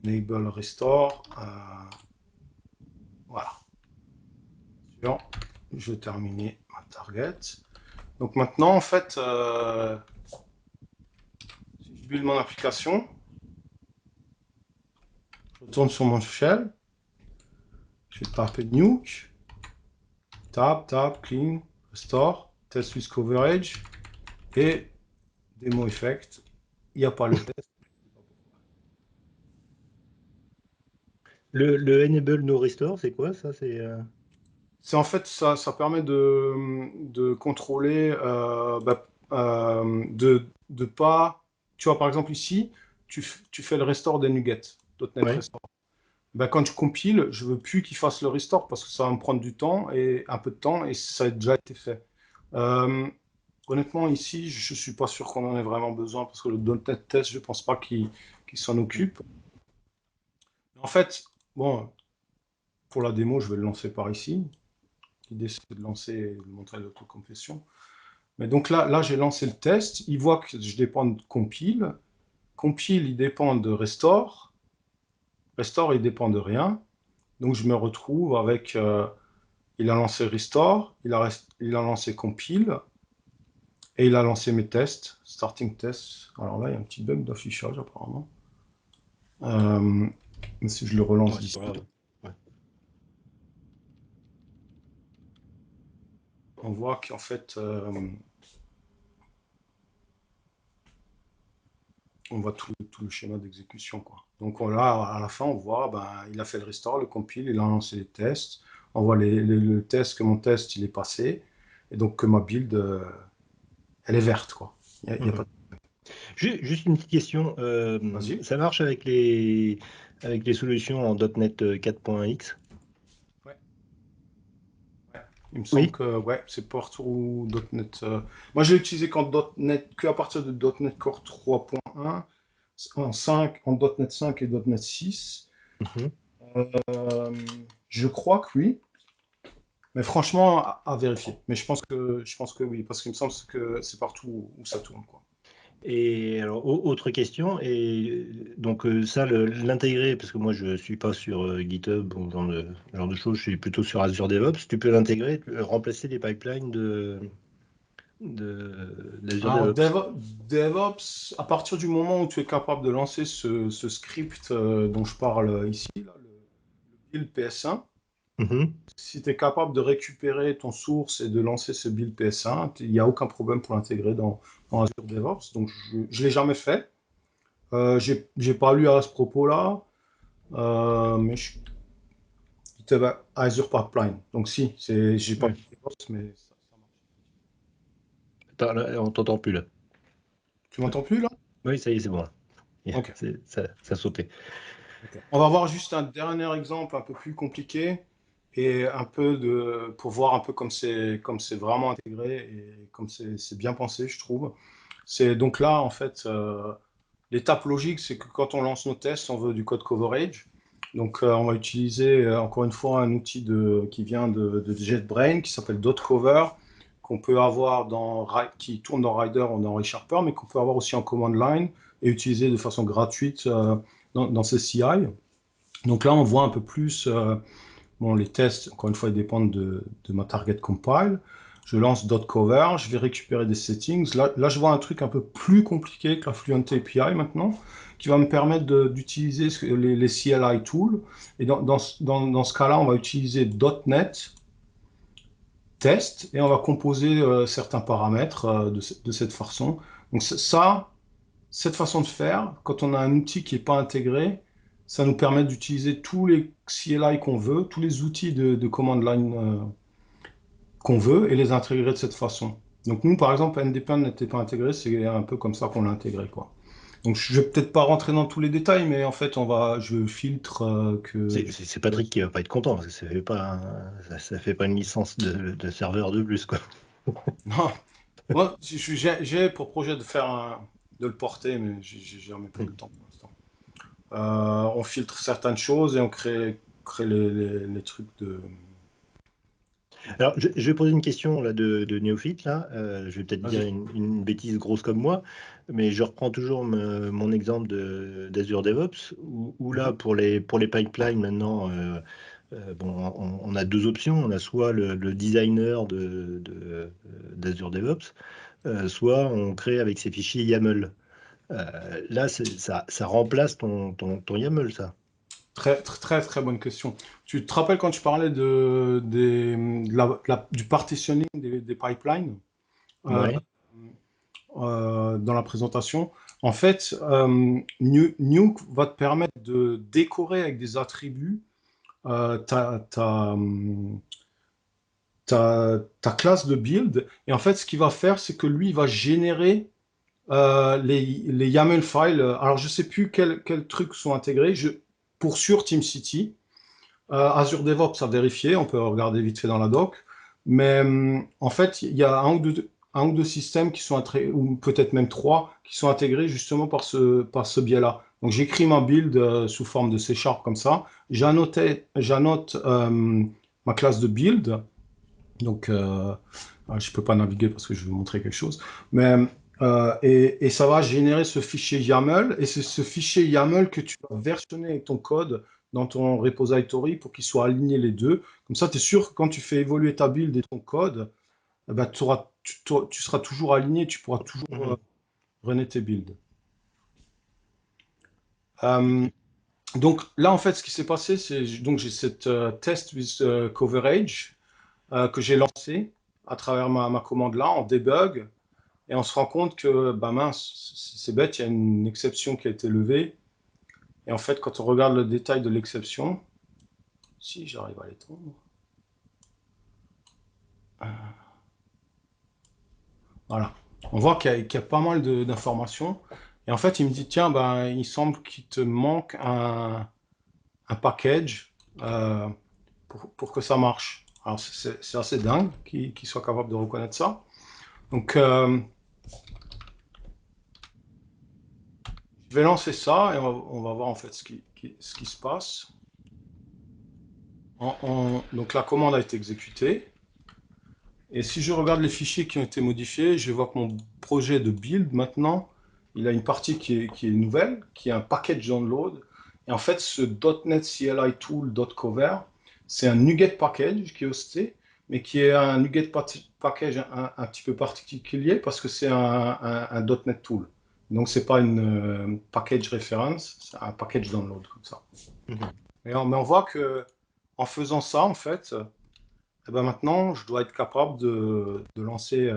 enable restore, voilà. Je vais terminer ma target. Donc maintenant, en fait, si je build mon application, je retourne sur mon shell, je vais taper nuke, tab, clean, restore, test with coverage et demo effect. Il n'y a pas le test. Le enable no restore, c'est quoi ça? C'est en fait, ça permet de contrôler, de pas. Tu vois, par exemple, ici, tu fais le restore des nuggets, .NET Ouais. Restore. Ben, quand je compile, je veux plus qu'il fasse le restore parce que ça va me prendre du temps et un peu de temps et ça a déjà été fait. Honnêtement, ici, je suis pas sûr qu'on en ait vraiment besoin parce que le .NET Test, je pense pas qu'il s'en occupe. En fait, bon, pour la démo, je vais le lancer par ici. L'idée, c'est de lancer et de montrer l'autocomplétion. Mais donc là j'ai lancé le test. Il voit que je dépends de compile. Compile, il dépend de restore. Restore, il dépend de rien. Donc je me retrouve avec... il a lancé restore, il a lancé compile, et il a lancé mes tests, starting test. Alors là, il y a un petit bug d'affichage apparemment. Mais si je le relance d'ici... On voit qu'en fait... on voit tout le schéma d'exécution, quoi. Donc là, à la fin, on voit, ben, il a fait le restore, le compile, il a lancé les tests. On voit le test, que mon test, il est passé. Et donc que ma build, elle est verte, quoi. Y a pas de... Juste une petite question. Vas-y. Ça marche avec les solutions en .NET 4.x? Ouais. Il me semble Oui. que ouais, c'est partout .NET. Moi, je l'ai utilisé qu'à partir de .NET Core 3.1, en .NET 5 et .NET 6. Je crois que oui. Mais franchement, à vérifier. Mais je pense que oui, parce qu'il me semble que c'est partout où ça tourne, quoi. Et alors, autre question, et donc ça, l'intégrer, parce que moi je suis pas sur GitHub ou genre de choses, je suis plutôt sur Azure DevOps, tu peux l'intégrer, remplacer les pipelines d'Azure Alors, DevOps. DevOps, à partir du moment où tu es capable de lancer ce script dont je parle ici, là, le build PS1, Mhm. si tu es capable de récupérer ton source et de lancer ce build PS1, il n'y a aucun problème pour l'intégrer dans Azure DevOps. Donc, je ne l'ai jamais fait. J'ai pas lu à ce propos-là, mais c'était Azure Pipeline. Donc, si, j'ai pas Ouais. lu DevOps, mais ça marche. Attends, là, on t'entend plus là. Tu m'entends plus là? Oui, ça y est, c'est bon. Ok. Ça a sauté. On va voir juste un dernier exemple un peu plus compliqué. et un peu pour voir un peu comme c'est vraiment intégré et comme c'est bien pensé, je trouve. Donc là, en fait, l'étape logique, c'est que quand on lance nos tests, on veut du code coverage. Donc, on va utiliser encore une fois un outil qui vient de JetBrains qui s'appelle .cover, qu'on peut avoir qui tourne dans Rider ou dans ReSharper, mais qu'on peut avoir aussi en command line et utiliser de façon gratuite dans ces CI. Donc là, on voit un peu plus. Bon, les tests, encore une fois, ils dépendent de ma target compile. Je lance .cover, je vais récupérer des settings. Là, je vois un truc un peu plus compliqué que la Fluent API maintenant, qui va me permettre d'utiliser les CLI tools. Et dans ce cas-là, on va utiliser .NET test et on va composer certains paramètres de cette façon. Donc cette façon de faire, quand on a un outil qui n'est pas intégré, ça nous permet d'utiliser tous les CLI qu'on veut, tous les outils de command line qu'on veut et les intégrer de cette façon. Donc nous, par exemple, NDPen n'était pas intégré, c'est un peu comme ça qu'on l'a intégré, quoi. Donc je vais peut-être pas rentrer dans tous les détails, mais en fait, je filtre que... C'est Patrick qui va pas être content, parce que ça fait pas une licence de serveur de plus, quoi. Non, moi, j'ai pour projet de le porter, mais j'ai jamais pris le temps pour l'instant. On filtre certaines choses et on crée les trucs de... Alors, je vais poser une question là, de néophyte. Là. Je vais peut-être dire une bêtise grosse comme moi, mais je reprends toujours mon exemple d'Azure DevOps, où là, pour les pipelines, maintenant, bon, on a deux options. On a soit le designer d'Azure DevOps, soit on crée avec ses fichiers YAML. Là, ça remplace ton YAML, ça. Très, très, très bonne question. Tu te rappelles quand tu parlais du partitioning des pipelines Ouais. dans la présentation? En fait, Nuke va te permettre de décorer avec des attributs ta classe de build. Et en fait, ce qu'il va faire, c'est que lui, il va générer les YAML files. Alors, je ne sais plus quels trucs sont intégrés. Pour sûr, TeamCity. Azure DevOps à vérifier, on peut regarder vite fait dans la doc. Mais en fait, il y a un ou deux systèmes qui sont ou peut-être même trois, qui sont intégrés justement par ce biais-là. Donc j'écris ma build sous forme de C# comme ça. J'annote ma classe de build. Donc je ne peux pas naviguer parce que je vais vous montrer quelque chose. Mais et ça va générer ce fichier YAML, et c'est ce fichier YAML que tu vas versionner avec ton code dans ton repository pour qu'il soit aligné les deux. Comme ça, tu es sûr que quand tu fais évoluer ta build et ton code, eh ben, tu seras toujours aligné, tu pourras toujours runner tes builds. Donc là, en fait, ce qui s'est passé, c'est donc j'ai cette test with coverage que j'ai lancé à travers ma commande là en debug. Et on se rend compte que, bah mince, c'est bête, il y a une exception qui a été levée. Et en fait, quand on regarde le détail de l'exception, si j'arrive à l'étendre. Voilà. On voit qu'il y a pas mal d'informations. Et en fait, il me dit, tiens, ben, il semble qu'il te manque un package pour que ça marche. Alors, c'est assez dingue qu'il soit capable de reconnaître ça. Donc, je vais lancer ça et on va voir en fait ce qui se passe. Donc la commande a été exécutée. Et si je regarde les fichiers qui ont été modifiés, je vois que mon projet de build maintenant, il a une partie qui est nouvelle, qui est un package download. Et en fait, ce .NET CLI tool .cover, c'est un NuGet package qui est hosté, mais qui est un NuGet package un petit peu particulier parce que c'est un .NET tool. Donc, ce n'est pas une package reference, c'est un package download comme ça. Mais on voit que en faisant ça, en fait, eh ben maintenant, je dois être capable de lancer,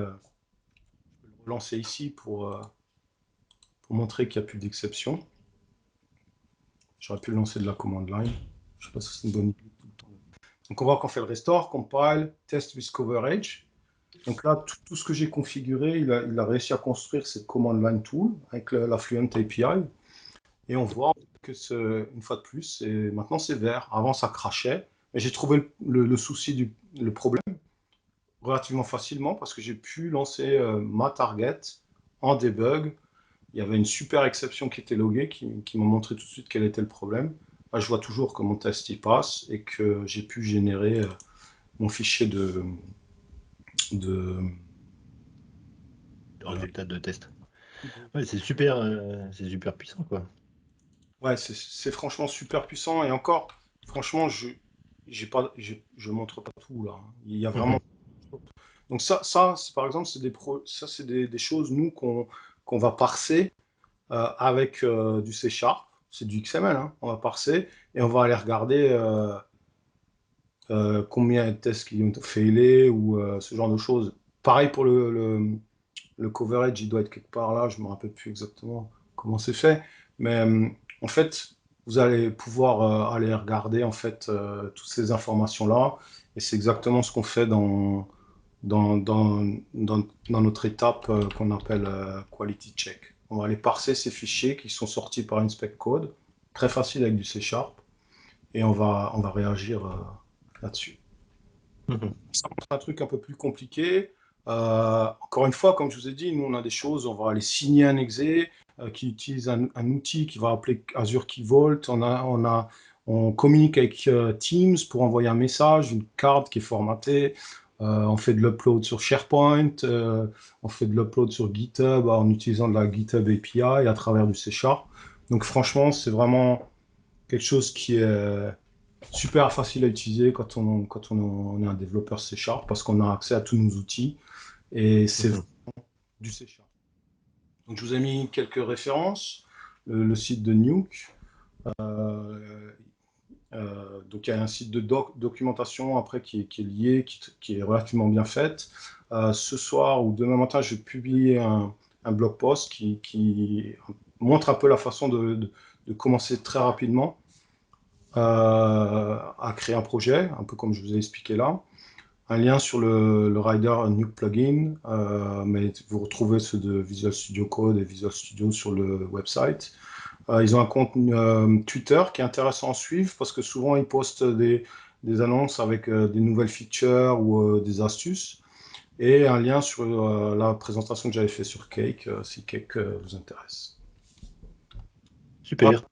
relancer ici pour montrer qu'il n'y a plus d'exception. J'aurais pu lancer de la command line. Je ne sais pas si c'est une bonne idée. Donc, on voit qu'on fait le restore, compile, test with coverage. Donc là, tout ce que j'ai configuré, il a réussi à construire cette command line tool avec la Fluent API. Et on voit que, une fois de plus, maintenant c'est vert. Avant, ça crachait. Et j'ai trouvé le souci, le problème relativement facilement parce que j'ai pu lancer ma target en debug. Il y avait une super exception qui était loguée qui m'a montré tout de suite quel était le problème. Là, je vois toujours que mon test y passe et que j'ai pu générer mon fichier de résultat de test. Ouais, c'est super puissant, quoi. Ouais, c'est franchement super puissant. Et encore, franchement, je montre pas tout là. Il y a vraiment. Donc par exemple, c'est des choses, nous, qu'on va parser avec du C#. C'est du XML, hein. On va parser et on va aller regarder combien de tests qui ont failé ou ce genre de choses. Pareil pour le coverage, il doit être quelque part là. Je me rappelle plus exactement comment c'est fait. Mais en fait, vous allez pouvoir aller regarder en fait toutes ces informations-là. Et c'est exactement ce qu'on fait dans notre étape qu'on appelle Quality Check. On va aller parser ces fichiers qui sont sortis par Inspect Code, très facile avec du C#, et on va réagir là-dessus. C'est un truc un peu plus compliqué. Encore une fois, comme je vous ai dit, nous on a des choses, on va aller signer un exe qui utilise un outil qui va appeler Azure Key Vault. On communique avec Teams pour envoyer un message, une carte qui est formatée. On fait de l'upload sur SharePoint, on fait de l'upload sur GitHub en utilisant de la GitHub API à travers du C#. Donc franchement, c'est vraiment quelque chose qui est super facile à utiliser quand on est un développeur C# parce qu'on a accès à tous nos outils et c'est du C#. Donc je vous ai mis quelques références. Le site de Nuke. Donc il y a un site de documentation après qui est lié, qui est relativement bien fait. Ce soir ou demain matin, je vais publier un blog post qui montre un peu la façon de commencer très rapidement à créer un projet, un peu comme je vous ai expliqué là. Un lien sur le Rider Nuke plugin, mais vous retrouvez ceux de Visual Studio Code et Visual Studio sur le website. Ils ont un compte Twitter qui est intéressant à suivre parce que souvent ils postent des annonces avec des nouvelles features ou des astuces. Et un lien sur la présentation que j'avais fait sur Cake, si Cake vous intéresse. Super. Voilà.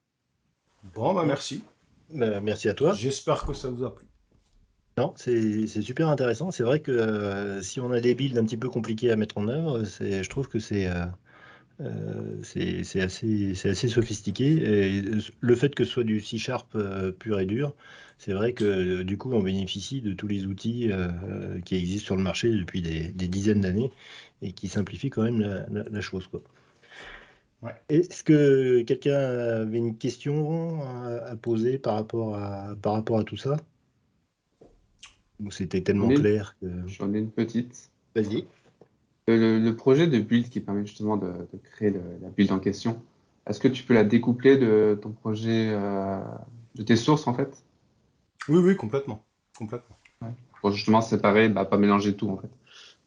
Bon, bah merci. Merci à toi. J'espère que ça vous a plu. Non, c'est super intéressant. C'est vrai que si on a des builds un petit peu compliqués à mettre en œuvre, je trouve que c'est assez sophistiqué. Et le fait que ce soit du C# pur et dur, c'est vrai que du coup, on bénéficie de tous les outils qui existent sur le marché depuis des dizaines d'années et qui simplifient quand même la chose, quoi. Ouais. Est-ce que quelqu'un avait une question à poser par rapport à tout ça? Ou c'était tellement clair que... J'en ai une petite. Vas-y. Le projet de build qui permet justement de créer la build en question, est-ce que tu peux la découpler de ton projet, de tes sources en fait? Oui, complètement. Complètement. Ouais. Pour justement séparer, pas mélanger tout en fait.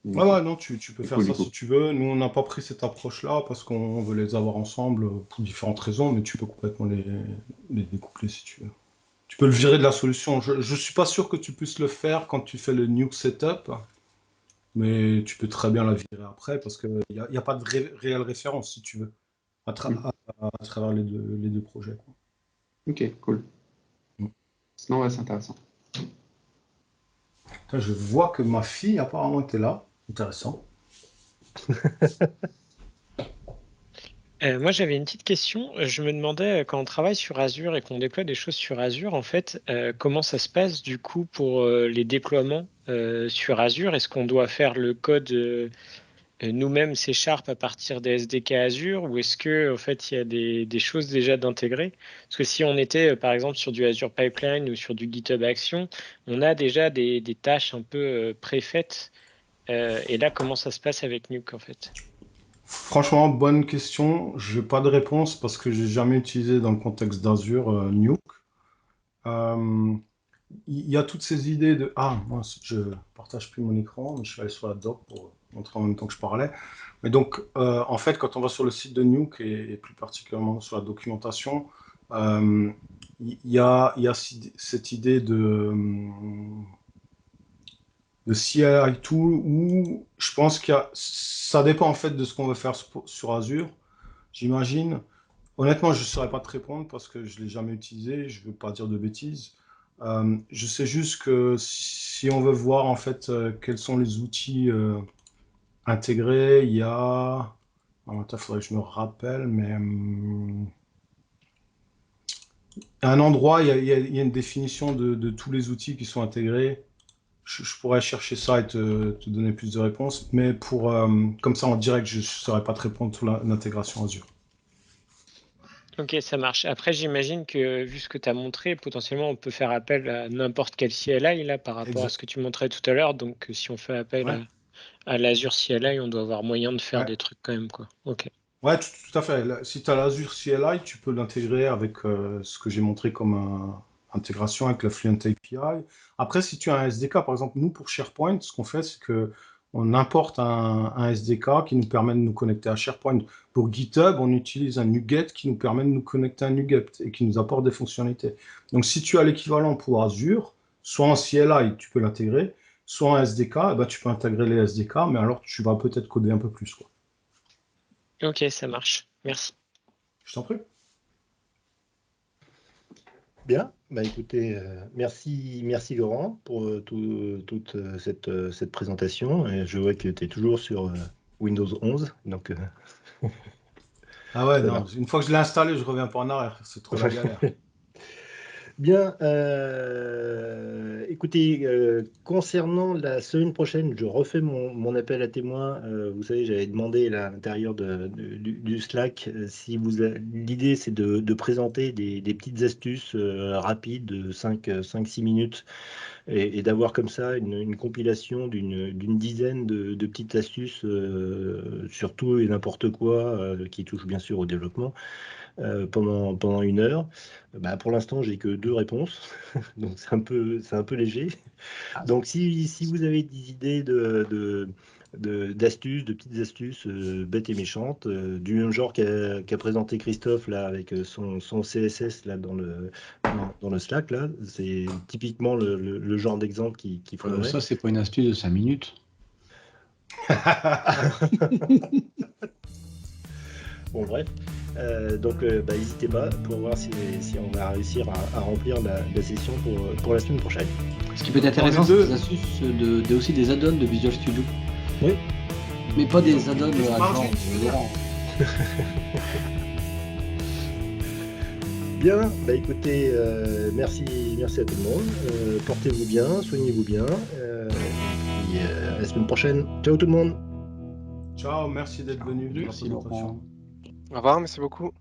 Ouais, non, tu peux faire cool, ça si tu veux. Nous, on n'a pas pris cette approche-là parce qu'on veut les avoir ensemble pour différentes raisons, mais tu peux complètement les découpler si tu veux. Tu peux le virer de la solution. Je ne suis pas sûr que tu puisses le faire quand tu fais le Nuke Setup, mais tu peux très bien la virer après parce qu'il n'y a pas de réelle référence si tu veux à travers les deux projets, quoi. Ok, cool. Sinon, ouais, c'est intéressant. Je vois que ma fille apparemment était là. Intéressant. Moi, j'avais une petite question. Je me demandais, quand on travaille sur Azure et qu'on déploie des choses sur Azure, en fait, comment ça se passe du coup pour les déploiements sur Azure? Est-ce qu'on doit faire le code nous-mêmes C# à partir des SDK Azure ou est-ce que en fait il y a des choses déjà d'intégrer? Parce que si on était par exemple sur du Azure Pipeline ou sur du GitHub Action, on a déjà des tâches un peu préfaites. Et là, comment ça se passe avec Nuke en fait? Franchement, bonne question. Je n'ai pas de réponse parce que j'ai jamais utilisé dans le contexte d'Azure Nuke. Il y a toutes ces idées de... Ah, moi, je partage plus mon écran, mais je suis allé sur la doc pour montrer en même temps que je parlais. Mais donc, en fait, quand on va sur le site de Nuke et plus particulièrement sur la documentation, Il y a cette idée de CLI tool où je pense ça dépend en fait de ce qu'on veut faire sur Azure, j'imagine. Honnêtement, je ne saurais pas te répondre parce que je ne l'ai jamais utilisé, je ne veux pas dire de bêtises. Je sais juste que si on veut voir en fait quels sont les outils intégrés, il y a... Il faudrait que je me rappelle, mais à un endroit, il y a une définition de tous les outils qui sont intégrés. Je pourrais chercher ça et te donner plus de réponses, mais comme ça en direct, je ne saurais pas te répondre sur l'intégration Azure. Ok, ça marche. Après, j'imagine que vu ce que tu as montré, potentiellement, on peut faire appel à n'importe quel CLI là, par rapport à ce que tu montrais tout à l'heure. Donc, si on fait appel à l'Azure CLI, on doit avoir moyen de faire des trucs quand même, quoi. Ok. Ouais, tout à fait. Là, si tu as l'Azure CLI, tu peux l'intégrer avec ce que j'ai montré comme intégration avec la Fluent API. Après, si tu as un SDK, par exemple, nous, pour SharePoint, ce qu'on fait, c'est qu'on importe un SDK qui nous permet de nous connecter à SharePoint. Pour GitHub, on utilise un NuGet qui nous permet de nous connecter à NuGet et qui nous apporte des fonctionnalités. Donc, si tu as l'équivalent pour Azure, soit en CLI, tu peux l'intégrer, soit en SDK, eh ben, tu peux intégrer les SDK, mais alors tu vas peut-être coder un peu plus, quoi. Ok, ça marche. Merci. Je t'en prie. Bien, bah écoutez, merci Laurent pour toute cette présentation. Et je vois que tu es toujours sur Windows 11, donc Ah ouais, ça non, va. une fois que je l'ai installé, je reviens pas en arrière, c'est trop la galère. Bien, écoutez, concernant la semaine prochaine, je refais mon appel à témoins. Vous savez, j'avais demandé là, à l'intérieur du Slack, l'idée c'est de présenter des petites astuces rapides de 5-6 minutes et d'avoir comme ça une compilation d'une dizaine de petites astuces sur tout et n'importe quoi qui touche bien sûr au développement. Pendant 1 heure. Bah, pour l'instant, j'ai que 2 réponses, donc c'est un peu léger. Donc, si vous avez des idées d'astuces, de petites astuces bêtes et méchantes, du même genre qu'a présenté Christophe là avec son CSS là dans le Slack là, c'est typiquement le genre d'exemple qu'il faudrait. Ça, c'est pas une astuce de 5 minutes. Bon, bref. Donc, n'hésitez pas pour voir si on va réussir à remplir la session pour la semaine prochaine. Ce qui peut être intéressant, c'est des astuces aussi des add-ons de Visual Studio. Oui. Mais pas des add-ons à genre Laurent. Bien, bah écoutez, merci à tout le monde. Portez-vous bien, soignez-vous bien. Et à la semaine prochaine. Ciao tout le monde. Ciao, merci d'être venu. Merci Laurent. Au revoir, merci beaucoup.